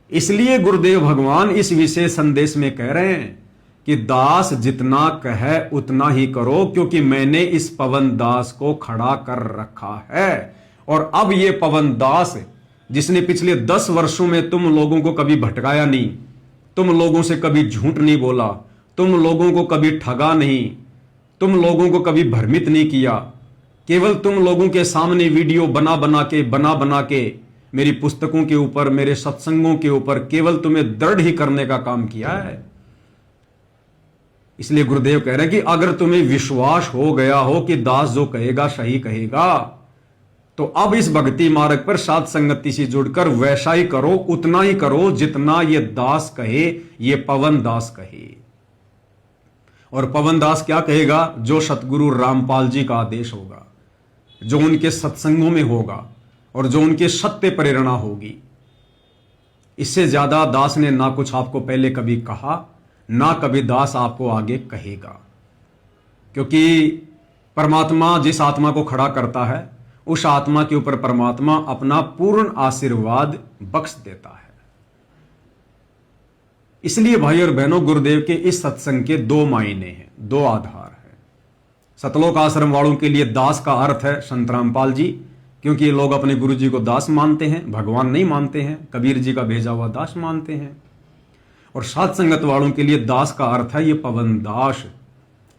इसलिए गुरुदेव भगवान इस विशेष संदेश में कह रहे हैं कि दास जितना कहे उतना ही करो, क्योंकि मैंने इस पवन दास को खड़ा कर रखा है। और अब ये पवन दास जिसने पिछले 10 वर्षों में तुम लोगों को कभी भटकाया नहीं, तुम लोगों से कभी झूठ नहीं बोला, तुम लोगों को कभी ठगा नहीं, तुम लोगों को कभी भ्रमित नहीं किया, केवल तुम लोगों के सामने वीडियो बना बना के मेरी पुस्तकों के ऊपर, मेरे सत्संगों के ऊपर केवल तुम्हें दृढ़ ही करने का काम किया है। इसलिए गुरुदेव कह रहे हैं कि अगर तुम्हें विश्वास हो गया हो कि दास जो कहेगा सही कहेगा, तो अब इस भक्ति मार्ग पर साध संगति से जुड़कर वैसा ही करो, उतना ही करो जितना ये दास कहे, ये पवन दास कहे। और पवन दास क्या कहेगा? जो सतगुरु रामपाल जी का आदेश होगा, जो उनके सत्संगों में होगा और जो उनके सत्य प्रेरणा होगी। इससे ज्यादा दास ने ना कुछ आपको पहले कभी कहा, ना कभी दास आपको आगे कहेगा। क्योंकि परमात्मा जिस आत्मा को खड़ा करता है, उस आत्मा के ऊपर परमात्मा अपना पूर्ण आशीर्वाद बख्श देता है। इसलिए भाई और बहनों, गुरुदेव के इस सत्संग के 2 मायने हैं, 2 आधार हैं। सतलोक आश्रम वालों के लिए दास का अर्थ है संत रामपाल जी, क्योंकि ये लोग अपने गुरु जी को दास मानते हैं, भगवान नहीं मानते हैं, कबीर जी का भेजा हुआ दास मानते हैं। और साध संगत वालों के लिए दास का अर्थ है ये पवन दास,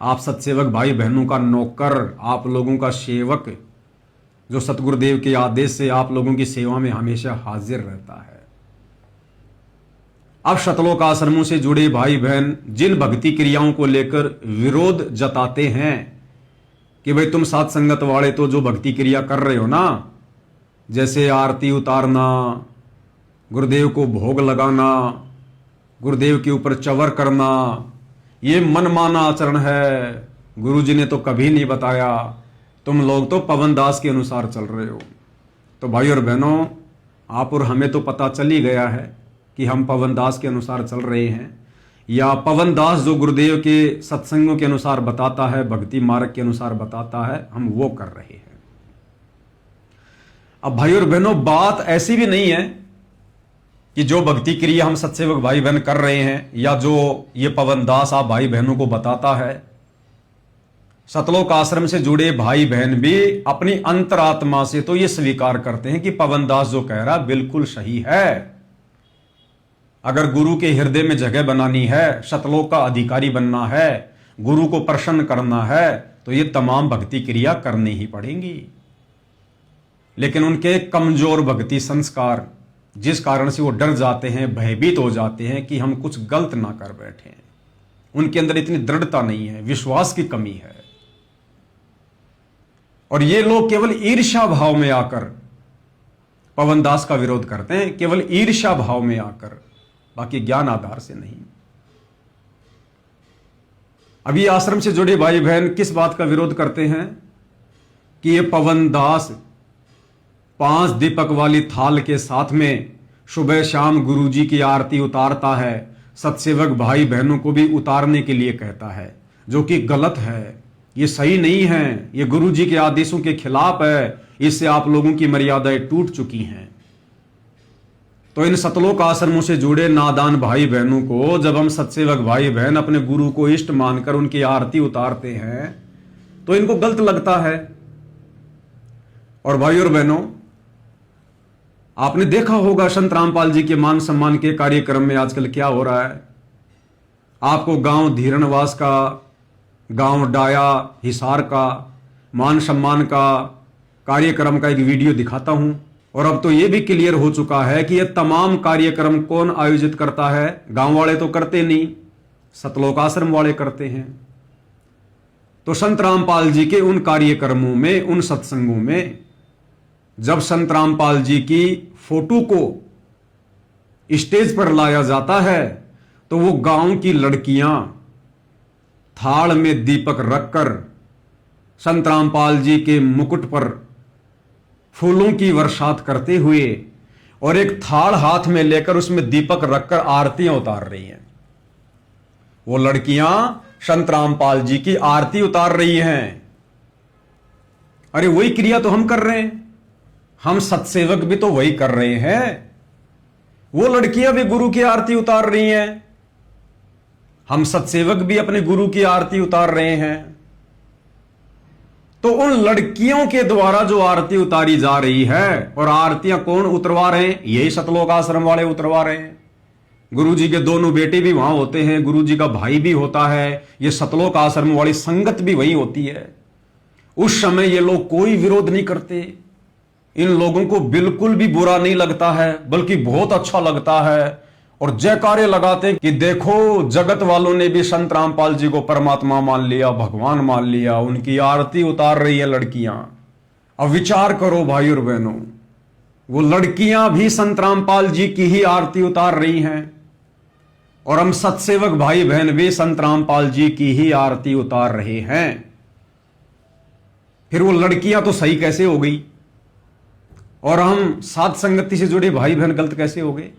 आप सत्सेवक भाई बहनों का नौकर, आप लोगों का सेवक, जो सतगुरुदेव के आदेश से आप लोगों की सेवा में हमेशा हाजिर रहता है। अब सतलोक आश्रमों से जुड़े भाई बहन जिन भक्ति क्रियाओं को लेकर विरोध जताते हैं कि भाई तुम साध संगत वाले तो जो भक्ति क्रिया कर रहे हो ना, जैसे आरती उतारना, गुरुदेव को भोग लगाना, गुरुदेव के ऊपर चवर करना, ये मनमाना आचरण है, गुरुजी ने तो कभी नहीं बताया, तुम लोग तो पवन दास के अनुसार चल रहे हो। तो भाई और बहनों, आप और हमें तो पता चल ही गया है कि हम पवन दास के अनुसार चल रहे हैं, या पवन दास जो गुरुदेव के सत्संगों के अनुसार बताता है, भक्ति मार्ग के अनुसार बताता है, हम वो कर रहे हैं। अब भाई और बहनों, बात ऐसी भी नहीं है कि जो भक्ति क्रिया हम सत्सेवक भाई बहन कर रहे हैं, या जो ये पवन दास आप भाई बहनों को बताता है, सतलोक आश्रम से जुड़े भाई बहन भी अपनी अंतरात्मा से तो ये स्वीकार करते हैं कि पवन दास जो कह रहा बिल्कुल सही है। अगर गुरु के हृदय में जगह बनानी है, सतलोक का अधिकारी बनना है, गुरु को प्रसन्न करना है, तो ये तमाम भक्ति क्रिया करनी ही पड़ेंगी। लेकिन उनके कमजोर भक्ति संस्कार, जिस कारण से वो डर जाते हैं, भयभीत हो जाते हैं कि हम कुछ गलत ना कर बैठे, उनके अंदर इतनी दृढ़ता नहीं है, विश्वास की कमी है। और ये लोग केवल ईर्ष्या भाव में आकर पवन दास का विरोध करते हैं, केवल ईर्ष्या भाव में आकर, बाकी ज्ञान आधार से नहीं। अभी आश्रम से जुड़े भाई बहन किस बात का विरोध करते हैं कि ये पवन दास 5 दीपक वाली थाल के साथ में सुबह शाम गुरुजी की आरती उतारता है, सत्सेवक भाई बहनों को भी उतारने के लिए कहता है, जो कि गलत है, ये सही नहीं है, ये गुरुजी के आदेशों के खिलाफ है, इससे आप लोगों की मर्यादाएं टूट चुकी हैं। तो इन सतलोक आश्रमों से जुड़े नादान भाई बहनों को जब हम सत्सेवक भाई बहन अपने गुरु को इष्ट मानकर उनकी आरती उतारते हैं तो इनको गलत लगता है। और भाई और बहनों, आपने देखा होगा संत रामपाल जी के मान सम्मान के कार्यक्रम में आजकल क्या हो रहा है। आपको गांव धीरणवास का, गांव डाया हिसार का मान सम्मान का कार्यक्रम का एक वीडियो दिखाता हूं। और अब तो यह भी क्लियर हो चुका है कि यह तमाम कार्यक्रम कौन आयोजित करता है। गांव वाले तो करते नहीं, सतलोक आश्रम वाले करते हैं। तो संत रामपाल जी के उन कार्यक्रमों में, उन सत्संगों में जब संत रामपाल जी की फोटो को स्टेज पर लाया जाता है तो वो गांव की लड़कियां थाल में दीपक रखकर संत रामपाल जी के मुकुट पर फूलों की वर्षात करते हुए और एक थाल हाथ में लेकर उसमें दीपक रखकर आरतियां उतार रही हैं। वो लड़कियां संत रामपाल जी की आरती उतार रही हैं। अरे वही क्रिया तो हम कर रहे हैं, हम सत्सेवक भी तो वही कर रहे हैं। वो लड़कियां भी गुरु की आरती उतार रही हैं, हम सत्सेवक भी अपने गुरु की आरती उतार रहे हैं। तो उन लड़कियों के द्वारा जो आरती उतारी जा रही है, और आरतियां कौन उतरवा रहे हैं? यही सतलोक आश्रम वाले उतरवा रहे हैं। गुरु जी के दोनों बेटे भी वहां होते हैं, गुरु जी का भाई भी होता है, ये सतलोक आश्रम वाली संगत भी वही होती है। उस समय ये लोग कोई विरोध नहीं करते, इन लोगों को बिल्कुल भी बुरा नहीं लगता है, बल्कि बहुत अच्छा लगता है और जयकारे लगाते कि देखो जगत वालों ने भी संत रामपाल जी को परमात्मा मान लिया, भगवान मान लिया, उनकी आरती उतार रही है लड़कियां। अब विचार करो भाई और बहनों, वो लड़कियां भी संत रामपाल जी की ही आरती उतार रही हैं और हम सत्सेवक भाई बहन भी संत रामपाल जी की ही आरती उतार रहे हैं। फिर वो लड़कियां तो सही कैसे हो गई और हम साध संगति से जुड़े भाई बहन गलत कैसे हो गए?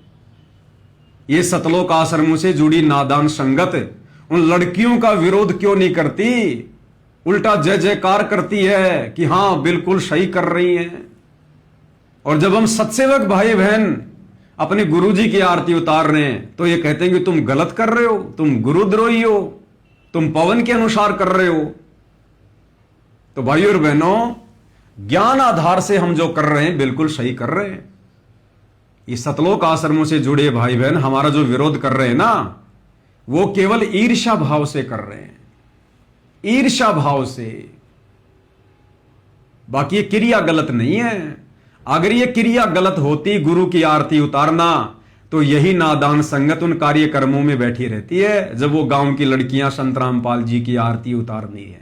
ये सतलोक आश्रमों से जुड़ी नादान संगत उन लड़कियों का विरोध क्यों नहीं करती, उल्टा जय जयकार करती है कि हां बिल्कुल सही कर रही हैं। और जब हम सत्सेवक भाई बहन अपने गुरुजी की आरती उतार रहे हैं तो ये कहते हैं कि तुम गलत कर रहे हो, तुम गुरुद्रोही हो, तुम पवन के अनुसार कर रहे हो। तो भाई और बहनों, ज्ञान आधार से हम जो कर रहे हैं बिल्कुल सही कर रहे हैं। ये सतलोक आश्रमों से जुड़े भाई बहन हमारा जो विरोध कर रहे हैं ना, वो केवल ईर्ष्या भाव से कर रहे हैं, ईर्ष्या भाव से। बाकी ये क्रिया गलत नहीं है। अगर ये क्रिया गलत होती, गुरु की आरती उतारना, तो यही नादान संगत उन कार्यक्रमों में बैठी रहती है जब वो गांव की लड़कियां संत रामपाल जी की आरती उतारनी है।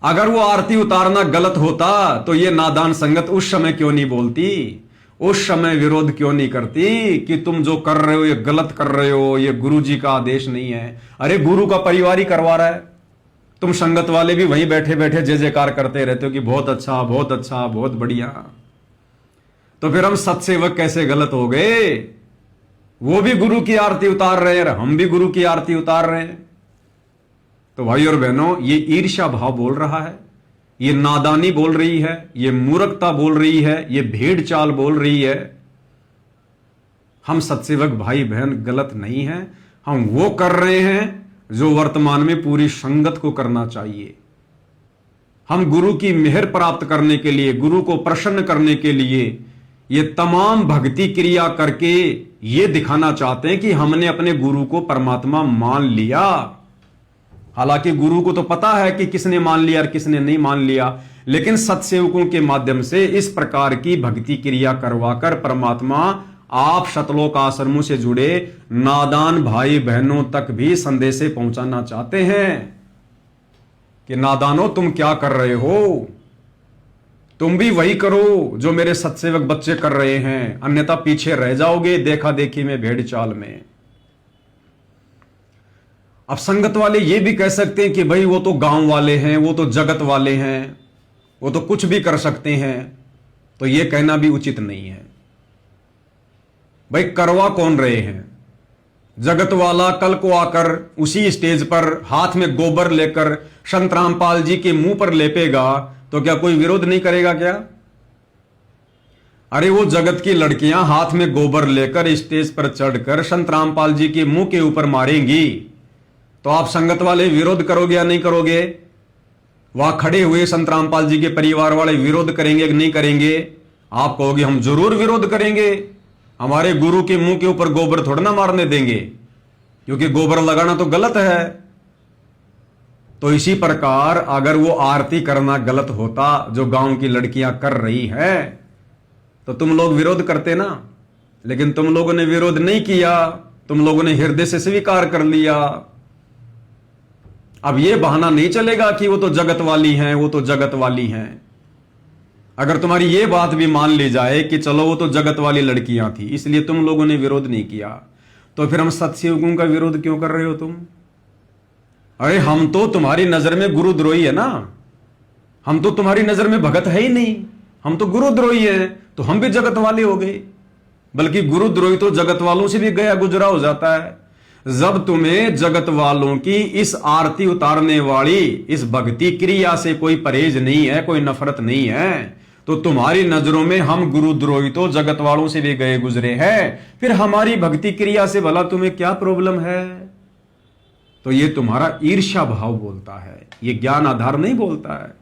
अगर वो आरती उतारना गलत होता तो ये नादान संगत उस समय क्यों नहीं बोलती, उस समय विरोध क्यों नहीं करती कि तुम जो कर रहे हो ये गलत कर रहे हो, ये गुरु जी का आदेश नहीं है। अरे गुरु का परिवार ही करवा रहा है, तुम संगत वाले भी वहीं बैठे बैठे जय जयकार करते रहते हो कि बहुत अच्छा, बहुत अच्छा, बहुत बढ़िया। तो फिर हम सत्सेवक कैसे गलत हो गए? वो भी गुरु की आरती उतार रहे हैं, हम भी गुरु की आरती उतार रहे हैं। तो भाई और बहनों, ये ईर्ष्या भाव बोल रहा है, ये नादानी बोल रही है, ये मूर्खता बोल रही है, ये भेड़ चाल बोल रही है। हम सत्सेवक भाई बहन गलत नहीं हैं, हम वो कर रहे हैं जो वर्तमान में पूरी संगत को करना चाहिए। हम गुरु की मेहर प्राप्त करने के लिए, गुरु को प्रसन्न करने के लिए ये तमाम भक्ति क्रिया करके ये दिखाना चाहते हैं कि हमने अपने गुरु को परमात्मा मान लिया। हालांकि गुरु को तो पता है कि किसने मान लिया और किसने नहीं मान लिया, लेकिन सत्सेवकों के माध्यम से इस प्रकार की भक्ति क्रिया करवाकर परमात्मा आप सतलोक आश्रमों से जुड़े नादान भाई बहनों तक भी संदेशे पहुंचाना चाहते हैं कि नादानो, तुम क्या कर रहे हो? तुम भी वही करो जो मेरे सत्सेवक बच्चे कर रहे हैं, अन्यथा पीछे रह जाओगे देखा देखी में, भेड़ चाल में। अब संगत वाले ये भी कह सकते हैं कि भाई वो तो गांव वाले हैं, वो तो जगत वाले हैं, वो तो कुछ भी कर सकते हैं। तो ये कहना भी उचित नहीं है। भाई करवा कौन रहे हैं? जगत वाला कल को आकर उसी स्टेज पर हाथ में गोबर लेकर संत रामपाल जी के मुंह पर लेपेगा तो क्या कोई विरोध नहीं करेगा क्या? अरे वो जगत की लड़कियां हाथ में गोबर लेकर स्टेज पर चढ़कर संत रामपाल जी के मुंह के ऊपर मारेंगी तो आप संगत वाले विरोध करोगे या नहीं करोगे? वहां खड़े हुए संत रामपाल जी के परिवार वाले विरोध करेंगे कि नहीं करेंगे? आप कहोगे हम जरूर विरोध करेंगे, हमारे गुरु के मुंह के ऊपर गोबर थोड़ा ना मारने देंगे, क्योंकि गोबर लगाना तो गलत है। तो इसी प्रकार अगर वो आरती करना गलत होता जो गांव की लड़कियां कर रही है तो तुम लोग विरोध करते ना, लेकिन तुम लोगों ने विरोध नहीं किया, तुम लोगों ने हृदय से स्वीकार कर लिया। अब ये बहाना नहीं चलेगा कि वो तो जगत वाली हैं, वो तो जगत वाली हैं। अगर तुम्हारी ये बात भी मान ली जाए कि चलो वो तो जगत वाली लड़कियां थी इसलिए तुम लोगों ने विरोध नहीं किया, तो फिर हम सत्सेवकों का विरोध क्यों कर रहे हो तुम? अरे हम तो तुम्हारी नजर में गुरुद्रोही है ना, हम तो तुम्हारी नजर में भगत है ही नहीं, हम तो गुरुद्रोही है, तो हम भी जगत वाले हो गए। बल्कि गुरुद्रोही तो जगत वालों से भी गया गुजरा हो जाता है। जब तुम्हें जगत वालों की इस आरती उतारने वाली इस भक्ति क्रिया से कोई परहेज नहीं है, कोई नफरत नहीं है, तो तुम्हारी नजरों में हम गुरुद्रोही तो जगत वालों से भी गए गुजरे हैं, फिर हमारी भक्ति क्रिया से भला तुम्हें क्या प्रॉब्लम है? तो ये तुम्हारा ईर्ष्या भाव बोलता है, ये ज्ञान आधार नहीं बोलता है।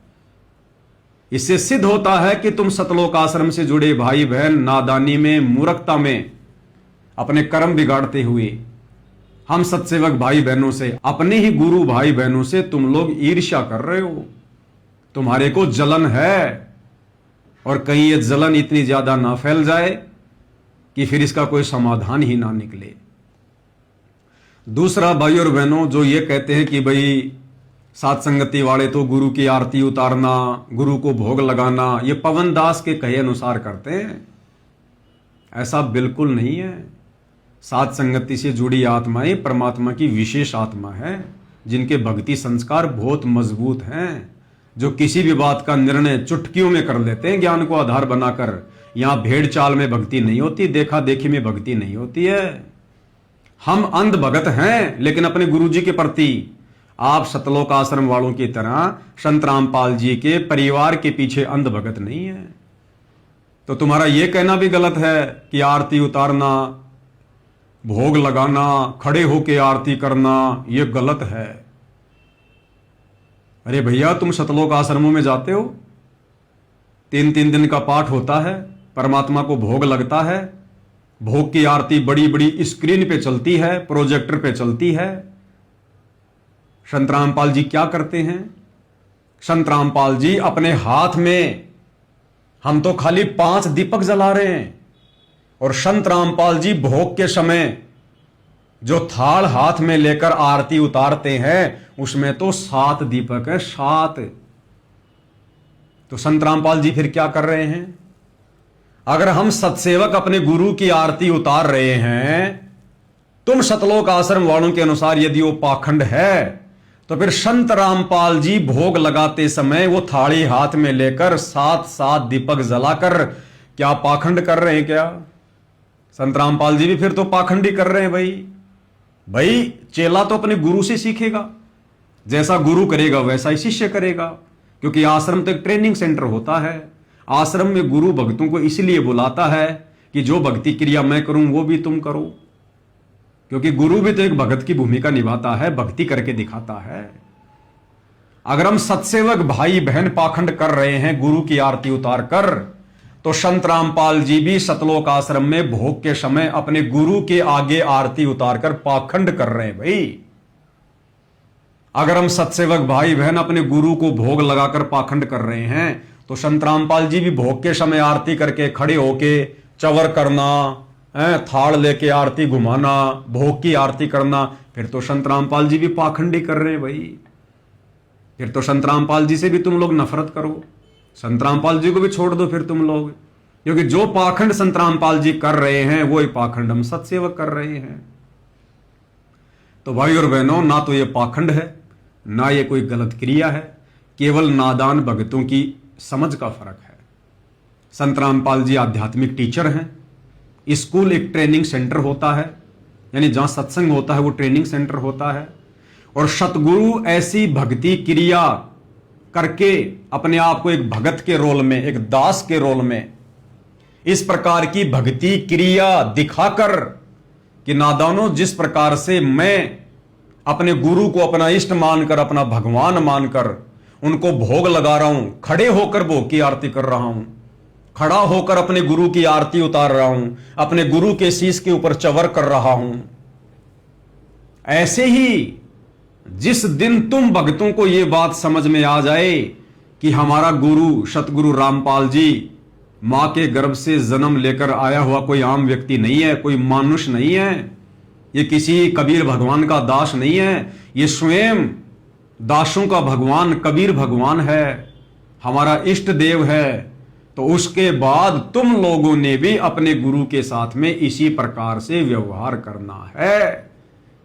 इससे सिद्ध होता है कि तुम सतलोक आश्रम से जुड़े भाई बहन नादानी में, मूर्खता में अपने कर्म बिगाड़ते हुए हम सत्सेवक भाई बहनों से, अपने ही गुरु भाई बहनों से तुम लोग ईर्ष्या कर रहे हो, तुम्हारे को जलन है। और कहीं ये जलन इतनी ज्यादा ना फैल जाए कि फिर इसका कोई समाधान ही ना निकले। दूसरा, भाई और बहनों, जो ये कहते हैं कि भाई सात संगति वाले तो गुरु की आरती उतारना, गुरु को भोग लगाना, ये पवन दास के कहे अनुसार करते हैं, ऐसा बिल्कुल नहीं है। सात संगति से जुड़ी आत्माएं परमात्मा की विशेष आत्मा है, जिनके भक्ति संस्कार बहुत मजबूत हैं, जो किसी भी बात का निर्णय चुटकियों में कर लेते हैं ज्ञान को आधार बनाकर। यहां भेड़ चाल में भक्ति नहीं होती, देखा देखी में भक्ति नहीं होती है। हम अंध भगत हैं, लेकिन अपने गुरु जी के प्रति आप सतलोक आश्रम वालों की तरह संत रामपाल जी के परिवार के पीछे अंध भगत नहीं है। तो तुम्हारा यह कहना भी गलत है कि आरती उतारना, भोग लगाना, खड़े होके आरती करना, यह गलत है। अरे भैया, तुम सतलोक आश्रमों में जाते हो, 3-3 दिन का पाठ होता है, परमात्मा को भोग लगता है, भोग की आरती बड़ी बड़ी स्क्रीन पे चलती है, प्रोजेक्टर पे चलती है। संत रामपाल जी क्या करते हैं? संत रामपाल जी अपने हाथ में, हम तो खाली 5 दीपक जला रहे हैं, और संत रामपाल जी भोग के समय जो थाल हाथ में लेकर आरती उतारते हैं उसमें तो 7 दीपक है, 7। तो संत रामपाल जी फिर क्या कर रहे हैं? अगर हम सत्सेवक अपने गुरु की आरती उतार रहे हैं, तुम सतलोक आश्रम वालों के अनुसार यदि वो पाखंड है, तो फिर संत रामपाल जी भोग लगाते समय वो थाली हाथ में लेकर 7-7 दीपक जलाकर क्या पाखंड कर रहे हैं क्या? संत रामपाल जी भी फिर तो पाखंडी कर रहे हैं। भाई चेला तो अपने गुरु से सीखेगा, जैसा गुरु करेगा वैसा ही शिष्य करेगा, क्योंकि आश्रम तो एक ट्रेनिंग सेंटर होता है। आश्रम में गुरु भक्तों को इसलिए बुलाता है कि जो भक्ति क्रिया मैं करूं वो भी तुम करो, क्योंकि गुरु भी तो एक भगत की भूमिका निभाता है, भक्ति करके दिखाता है। अगर हम सत्सेवक भाई बहन पाखंड कर रहे हैं गुरु की आरती उतार कर, तो संत रामपाल जी भी सतलोक आश्रम में भोग के समय अपने गुरु के आगे आरती उतारकर पाखंड कर रहे हैं। भाई अगर हम सत्सेवक भाई बहन अपने गुरु को भोग लगाकर पाखंड कर रहे हैं, तो संत रामपाल जी भी भोग के समय आरती करके खड़े होके चवर करना, थाल लेके आरती घुमाना, भोग की आरती करना, फिर तो संत रामपाल जी भी पाखंडी कर रहे हैं। भाई फिर तो संत रामपाल जी से भी तुम लोग नफरत करो, संत रामपाल जी को भी छोड़ दो फिर तुम लोग, क्योंकि जो पाखंड संत रामपाल जी कर रहे हैं वो ही पाखंड हम सत्सेवक कर रहे हैं। तो भाई और बहनों, ना तो ये पाखंड है, ना ये कोई गलत क्रिया है, केवल नादान भगतों की समझ का फर्क है। संत रामपाल जी आध्यात्मिक टीचर हैं। स्कूल एक ट्रेनिंग सेंटर होता है, यानी जहां सत्संग होता है वो ट्रेनिंग सेंटर होता है, और सतगुरु ऐसी भक्ति क्रिया करके अपने आप को एक भगत के रोल में, एक दास के रोल में, इस प्रकार की भक्ति क्रिया दिखाकर कि नादानों, जिस प्रकार से मैं अपने गुरु को अपना इष्ट मानकर, अपना भगवान मानकर उनको भोग लगा रहा हूं, खड़े होकर भोग की आरती कर रहा हूं, खड़ा होकर अपने गुरु की आरती उतार रहा हूं, अपने गुरु के शीश के ऊपर चवर कर रहा हूं, ऐसे ही जिस दिन तुम भक्तों को यह बात समझ में आ जाए कि हमारा गुरु सतगुरु रामपाल जी मां के गर्भ से जन्म लेकर आया हुआ कोई आम व्यक्ति नहीं है, कोई मानुष नहीं है, ये किसी कबीर भगवान का दास नहीं है, ये स्वयं दासों का भगवान कबीर भगवान है, हमारा इष्ट देव है, तो उसके बाद तुम लोगों ने भी अपने गुरु के साथ में इसी प्रकार से व्यवहार करना है।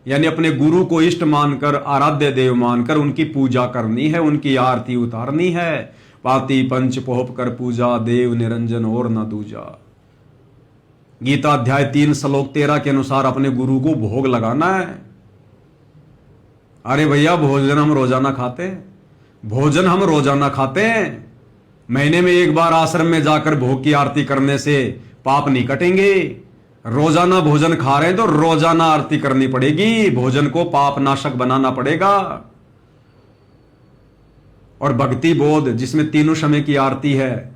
यानी अपने गुरु को इष्ट मानकर, आराध्य देव मानकर उनकी पूजा करनी है, उनकी आरती उतारनी है। पाती पंच पोहप कर पूजा, देव निरंजन और न दूजा। गीता अध्याय 3 श्लोक 13 के अनुसार अपने गुरु को भोग लगाना है। अरे भैया, भोजन हम रोजाना खाते हैं, भोजन हम रोजाना खाते हैं। महीने में एक बार आश्रम में जाकर भोग की आरती करने से पाप नहीं कटेंगे। रोजाना भोजन खा रहे हैं तो रोजाना आरती करनी पड़ेगी, भोजन को पाप नाशक बनाना पड़ेगा। और भक्ति बोध जिसमें तीनों समय की आरती है,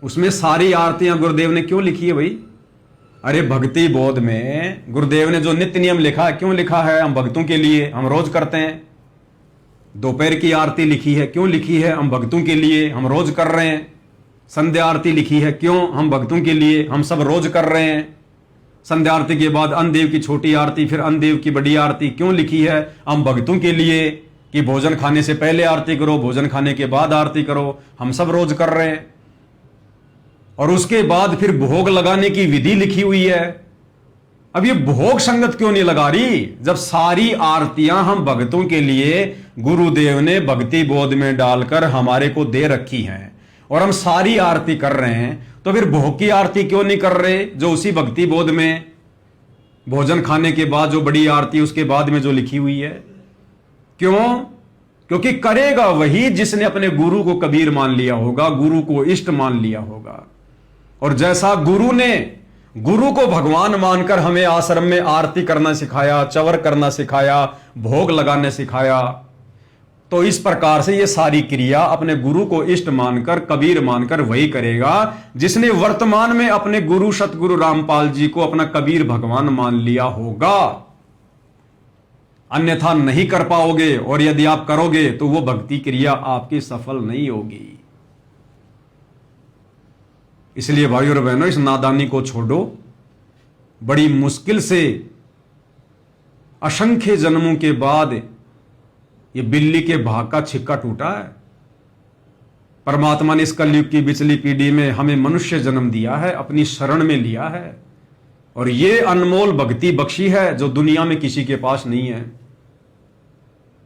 उसमें सारी आरतियां गुरुदेव ने क्यों लिखी है भाई? अरे भक्ति बोध में गुरुदेव ने जो नित्य नियम लिखा है, क्यों लिखा है? हम भक्तों के लिए, हम रोज करते हैं। दोपहर की आरती लिखी है, क्यों लिखी है? हम भक्तों के लिए, हम रोज कर रहे हैं। संध्या आरती लिखी है, क्यों? हम भक्तों के लिए, हम सब रोज कर रहे हैं। संध्या आरती के बाद अन्नदेव की छोटी आरती, फिर अन्नदेव की बड़ी आरती क्यों लिखी है? हम भक्तों के लिए, कि भोजन खाने से पहले आरती करो, भोजन खाने के बाद आरती करो। हम सब रोज कर रहे हैं। और उसके बाद फिर भोग लगाने की विधि लिखी हुई है। अब ये भोग संगत क्यों नहीं लगा रही, जब सारी आरतियां हम भक्तों के लिए गुरुदेव ने भक्ति बोध में डालकर हमारे को दे रखी हैं और हम सारी आरती कर रहे हैं, तो फिर भोग की आरती क्यों नहीं कर रहे, जो उसी भक्ति बोध में भोजन खाने के बाद जो बड़ी आरती उसके बाद में जो लिखी हुई है? क्यों? क्योंकि करेगा वही जिसने अपने गुरु को कबीर मान लिया होगा, गुरु को इष्ट मान लिया होगा। और जैसा गुरु ने गुरु को भगवान मानकर हमें आश्रम में आरती करना सिखाया, चवर करना सिखाया, भोग लगाने सिखाया, तो इस प्रकार से ये सारी क्रिया अपने गुरु को इष्ट मानकर, कबीर मानकर वही करेगा जिसने वर्तमान में अपने गुरु सतगुरु रामपाल जी को अपना कबीर भगवान मान लिया होगा। अन्यथा नहीं कर पाओगे, और यदि आप करोगे तो वो भक्ति क्रिया आपकी सफल नहीं होगी। इसलिए भाइयों और बहनों, इस नादानी को छोड़ो। बड़ी मुश्किल से असंख्य जन्मों के बाद ये बिल्ली के भाग का छिक्का टूटा है। परमात्मा ने इस कलयुग की बिचली पीढ़ी में हमें मनुष्य जन्म दिया है, अपनी शरण में लिया है, और ये अनमोल भक्ति बख्शी है जो दुनिया में किसी के पास नहीं है,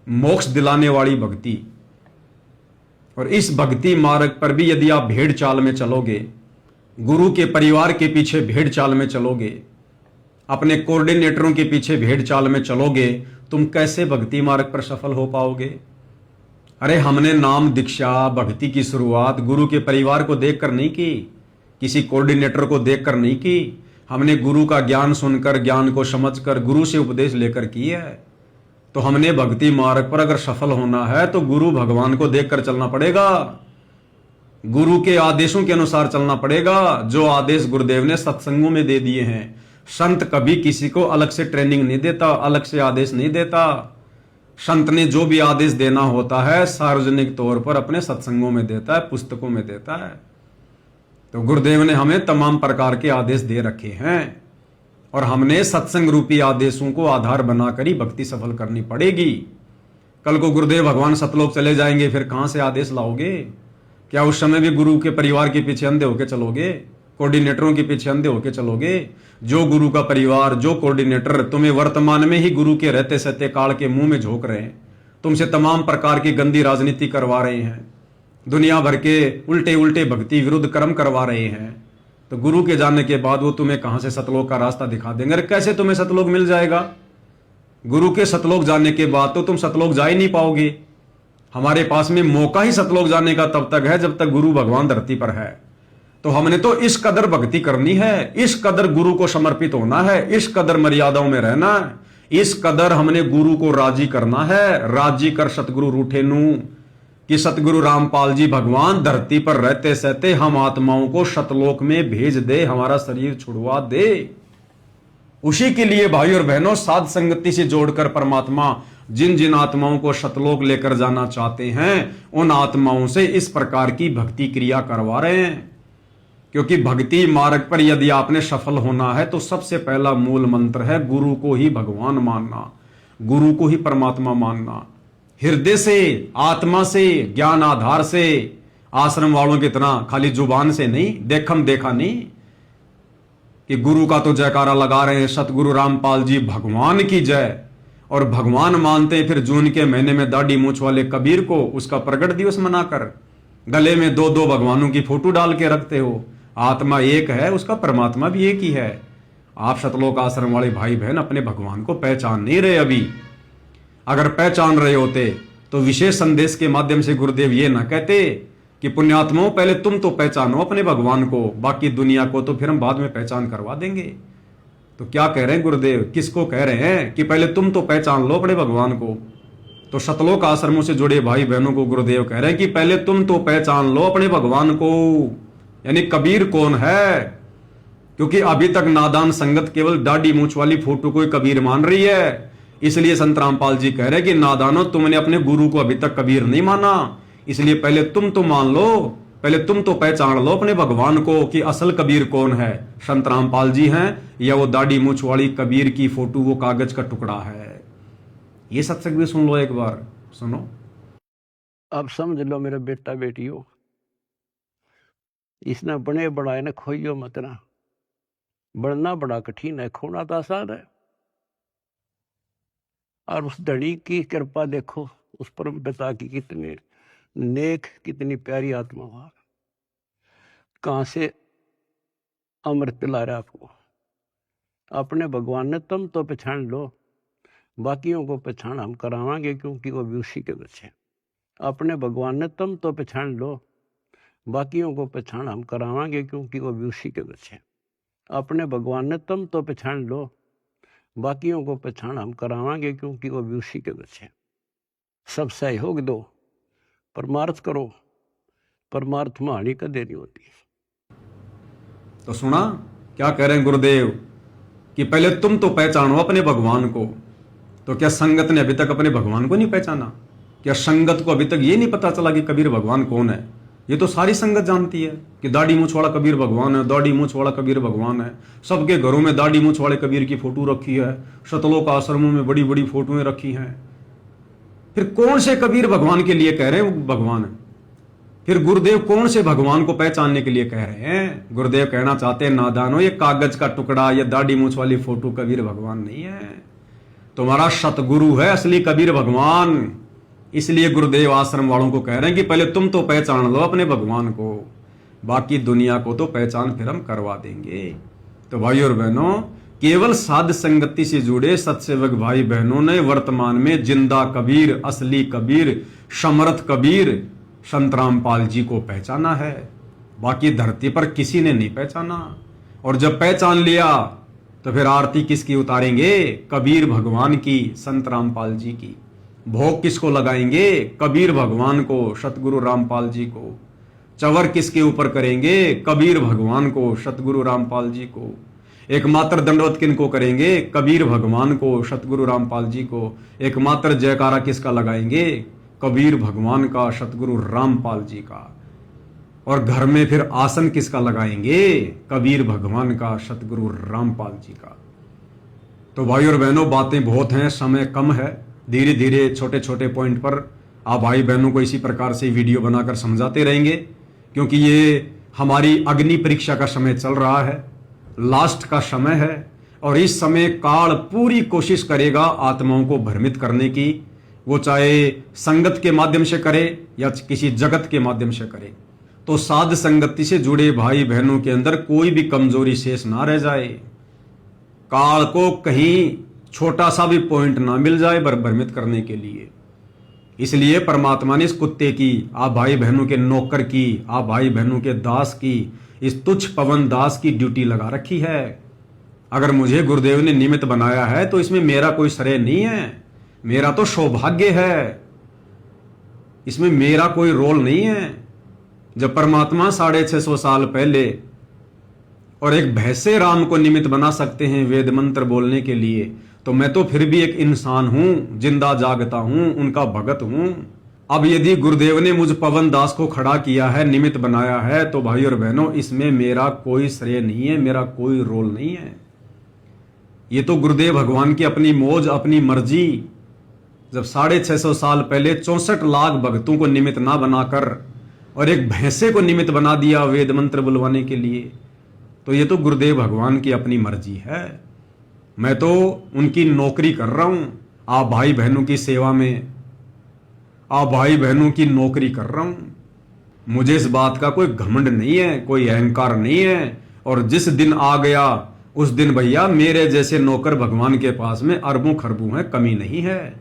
मोक्ष दिलाने वाली भक्ति। और इस भक्ति मार्ग पर भी यदि आप भेड़ चाल में चलोगे, गुरु के परिवार के पीछे भेड़ चाल में चलोगे, अपने कोऑर्डिनेटरों के पीछे भेड़ चाल में चलोगे, तुम कैसे भक्ति मार्ग पर सफल हो पाओगे? अरे हमने नाम दीक्षा भक्ति की शुरुआत गुरु के परिवार को देखकर नहीं की, किसी कोऑर्डिनेटर को देखकर नहीं की। हमने गुरु का ज्ञान सुनकर, ज्ञान को समझकर, गुरु से उपदेश लेकर की है। तो हमने भक्ति मार्ग पर अगर सफल होना है तो गुरु भगवान को देखकर चलना पड़ेगा, गुरु के आदेशों के अनुसार चलना पड़ेगा, जो आदेश गुरुदेव ने सत्संगों में दे दिए हैं। संत कभी किसी को अलग से ट्रेनिंग नहीं देता, अलग से आदेश नहीं देता। संत ने जो भी आदेश देना होता है सार्वजनिक तौर पर अपने सत्संगों में देता है, पुस्तकों में देता है। तो गुरुदेव ने हमें तमाम प्रकार के आदेश दे रखे हैं, और हमने सत्संग रूपी आदेशों को आधार बनाकर ही भक्ति सफल करनी पड़ेगी। कल को गुरुदेव भगवान सतलोक चले जाएंगे, फिर कहां से आदेश लाओगे? क्या उस समय भी गुरु के परिवार के पीछे अंधे होके चलोगे, कोऑर्डिनेटरों के पीछे अंधे होके चलोगे? जो गुरु का परिवार, जो कोऑर्डिनेटर तुम्हें वर्तमान में ही गुरु के रहते सहते काल के मुंह में झोंक रहे हैं, तुमसे तमाम प्रकार की गंदी राजनीति करवा रहे हैं, दुनिया भर के उल्टे उल्टे भक्ति विरुद्ध कर्म करवा रहे हैं, तो गुरु के जाने के बाद वो तुम्हें कहां से सतलोक का रास्ता दिखा देंगे? अरे कैसे तुम्हें सतलोक मिल जाएगा? गुरु के सतलोक जाने के बाद तो तुम सतलोक जा ही नहीं पाओगे। हमारे पास में मौका ही सतलोक जाने का तब तक है जब तक गुरु भगवान धरती पर है। तो हमने तो इस कदर भक्ति करनी है, इस कदर गुरु को समर्पित होना है, इस कदर मर्यादाओं में रहना है, इस कदर हमने गुरु को राजी करना है। राजी कर सतगुरु रूठे नू, कि सतगुरु रामपाल जी भगवान धरती पर रहते सहते हम आत्माओं को सतलोक में भेज दे, हमारा शरीर छुड़वा दे। उसी के लिए भाई और बहनों, साध संगति से जोड़कर परमात्मा जिन जिन आत्माओं को सतलोक लेकर जाना चाहते हैं, उन आत्माओं से इस प्रकार की भक्ति क्रिया करवा रहे हैं। क्योंकि भक्ति मार्ग पर यदि आपने सफल होना है तो सबसे पहला मूल मंत्र है गुरु को ही भगवान मानना, गुरु को ही परमात्मा मानना। हृदय से, आत्मा से, ज्ञान आधार से आश्रम वालों की तरह खाली जुबान से नहीं, देखम देखा नहीं कि गुरु का तो जयकारा लगा रहे हैं, सतगुरु रामपाल जी भगवान की जय, और भगवान मानते हैं फिर जून के महीने में दाढ़ी मूछ वाले कबीर को उसका प्रगट दिवस मनाकर गले में दो दो भगवानों की फोटो डाल के रखते हो। आत्मा एक है, उसका परमात्मा भी एक ही है। आप सतलोक आश्रम वाले भाई बहन अपने भगवान को पहचान नहीं रहे अभी। अगर पहचान रहे होते तो विशेष संदेश के माध्यम से गुरुदेव ये ना कहते कि पुण्यात्माओं पहले तुम तो पहचानो अपने भगवान को, बाकी दुनिया को तो फिर हम बाद में पहचान करवा देंगे। तो क्या कह रहे हैं गुरुदेव, किसको कह रहे हैं कि पहले तुम तो पहचान लो अपने भगवान को? तो सतलोक आश्रमों से जुड़े भाई बहनों को गुरुदेव कह रहे हैं कि पहले तुम तो पहचान लो अपने भगवान को, यानी कबीर कौन है। क्योंकि अभी तक नादान संगत केवल दाढ़ी मूछ वाली फोटो को कबीर मान रही है। इसलिए संत रामपाल जी कह रहे हैं कि नादानो, तुमने अपने गुरु को अभी तक कबीर नहीं माना, इसलिए पहले तुम तो मान लो, पहले तुम तो पहचान लो अपने भगवान को कि असल कबीर कौन है, संत रामपाल जी हैं या वो दाढ़ी मूछ वाली कबीर की फोटो वो कागज का टुकड़ा है। ये सत्संग भी सुन लो, एक बार सुनो। अब समझ लो मेरे बेटा बेटियों, इसने बने बढ़ाए ने खोइयो मत ना। बढ़ना बड़ा कठिन है, खोना तो आसान है। और उस धड़ी की कृपा देखो, उस परम पिता की कितने नेक, कितनी प्यारी आत्मा हुआ, कहां से अमृत पिला रहा आपको। अपने भगवान ने तुम तो पहचान लो, बाकियों को पहचान हम करावांगे क्योंकि वो भी उसी के बच्चे। अपने भगवान ने तुम तो पहचान लो, बाकियों को पहचान हम करावांगे क्योंकि वो भी उसी के बच्चे। अपने भगवान ने तुम तो पहचान लो, बाकियों को पहचान हम करावांगे क्योंकि वो भी उसी के बच्चे। सब सहयोग दो, परमार्थ करो, परमार्थ में हानि का देरी होती है। तो सुना क्या कह रहे हैं गुरुदेव कि पहले तुम तो पहचानो अपने भगवान को। तो क्या संगत ने अभी तक अपने भगवान को नहीं पहचाना? क्या संगत को अभी तक ये नहीं पता चला कि कबीर भगवान कौन है? ये तो सारी संगत जानती है कि दाढ़ी मूछ वाला कबीर भगवान है, दाढ़ी मूछ वाला कबीर भगवान है। सबके घरों में दाढ़ी मूछ वाले कबीर की फोटो रखी है, सतलोक आश्रमों में बड़ी बड़ी फोटोएं रखी हैं। फिर कौन से कबीर भगवान के लिए कह रहे हैं वो भगवान है? फिर गुरुदेव कौन से भगवान को पहचानने के लिए कह रहे हैं? गुरुदेव कहना चाहते हैं, नादानो, ये कागज का टुकड़ा, ये दाढ़ी मूछ वाली फोटो कबीर भगवान नहीं है, तुम्हारा सतगुरु है असली कबीर भगवान। इसलिए गुरुदेव आश्रम वालों को कह रहे हैं कि पहले तुम तो पहचान लो अपने भगवान को, बाकी दुनिया को तो पहचान फिर हम करवा देंगे। तो भाई और बहनों, केवल साध संगति से जुड़े सत्सेवक भाई बहनों ने वर्तमान में जिंदा कबीर, असली कबीर, समर्थ कबीर संत रामपाल जी को पहचाना है। बाकी धरती पर किसी ने नहीं पहचाना। और जब पहचान लिया तो फिर आरती किसकी उतारेंगे? कबीर भगवान की, संत रामपाल जी की। भोग किसको लगाएंगे? कबीर भगवान को, सतगुरु रामपाल जी को। चवर किसके ऊपर करेंगे? कबीर भगवान को, सतगुरु रामपाल जी को। एकमात्र दंडवत किनको करेंगे? कबीर भगवान को, सतगुरु रामपाल जी को। एकमात्र जयकारा किसका लगाएंगे? कबीर भगवान का, सतगुरु रामपाल जी का। और घर में फिर आसन किसका लगाएंगे? कबीर भगवान का, सतगुरु रामपाल जी का। तो भाई और बहनों, बातें बहुत हैं, समय कम है। धीरे धीरे छोटे छोटे पॉइंट पर आप भाई बहनों को इसी प्रकार से वीडियो बनाकर समझाते रहेंगे, क्योंकि ये हमारी अग्नि परीक्षा का समय चल रहा है, लास्ट का समय है। और इस समय काल पूरी कोशिश करेगा आत्माओं को भ्रमित करने की, वो चाहे संगत के माध्यम से करे या किसी जगत के माध्यम से करे। तो साध संगति से जुड़े भाई बहनों के अंदर कोई भी कमजोरी शेष ना रह जाए, काल को कहीं छोटा सा भी पॉइंट ना मिल जाए भ्रमित करने के लिए। इसलिए परमात्मा ने इस कुत्ते की, आप भाई बहनों के नौकर की, आप भाई बहनों के दास की, इस तुच्छ पवन दास की ड्यूटी लगा रखी है। अगर मुझे गुरुदेव ने निमित्त बनाया है तो इसमें मेरा कोई श्रेय नहीं है, मेरा तो सौभाग्य है, इसमें मेरा कोई रोल नहीं है। जब परमात्मा 650 साल पहले और एक भैंसे राम को निमित्त बना सकते हैं वेद मंत्र बोलने के लिए, तो मैं तो फिर भी एक इंसान हूं, जिंदा जागता हूं, उनका भगत हूं। अब यदि गुरुदेव ने मुझ पवन दास को खड़ा किया है, निमित्त बनाया है, तो भाई और बहनों, इसमें मेरा कोई श्रेय नहीं है, मेरा कोई रोल नहीं है। ये तो गुरुदेव भगवान की अपनी मौज, अपनी मर्जी। जब 650 साल पहले 64 लाख भक्तों को निमित्त ना बनाकर और एक भैंसे को निमित्त बना दिया वेद मंत्र बुलवाने के लिए, तो ये तो गुरुदेव भगवान की अपनी मर्जी है। मैं तो उनकी नौकरी कर रहा हूं, आप भाई बहनों की सेवा में, आप भाई बहनों की नौकरी कर रहा हूं। मुझे इस बात का कोई घमंड नहीं है, कोई अहंकार नहीं है। और जिस दिन आ गया उस दिन भैया मेरे जैसे नौकर भगवान के पास में अरबों खरबों है, कमी नहीं है।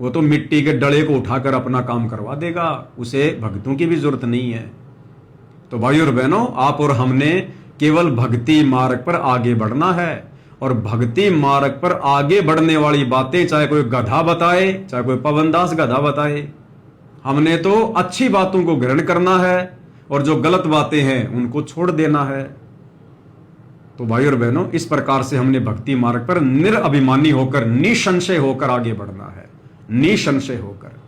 वो तो मिट्टी के डले को उठाकर अपना काम करवा देगा, उसे भक्तों की भी जरूरत नहीं है। तो भाई और बहनों, आप और हमने केवल भक्ति मार्ग पर आगे बढ़ना है। और भक्ति मार्ग पर आगे बढ़ने वाली बातें चाहे कोई गधा बताए, चाहे कोई पवनदास गधा बताए, हमने तो अच्छी बातों को ग्रहण करना है और जो गलत बातें हैं उनको छोड़ देना है। तो भाई और बहनों, इस प्रकार से हमने भक्ति मार्ग पर निरअभिमानी होकर, निसंशय होकर आगे बढ़ना है, निसंशय होकर।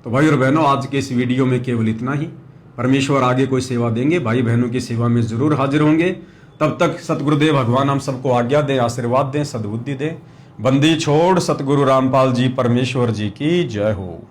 तो भाई और बहनों, आज के इस वीडियो में केवल इतना ही। परमेश्वर आगे कोई सेवा देंगे, भाई बहनों की सेवा में जरूर हाजिर होंगे। तब तक सतगुरुदेव भगवान हम सबको आज्ञा दें, आशीर्वाद दें, सद्बुद्धि दें। बंदी छोड़ सतगुरु रामपाल जी परमेश्वर जी की जय हो।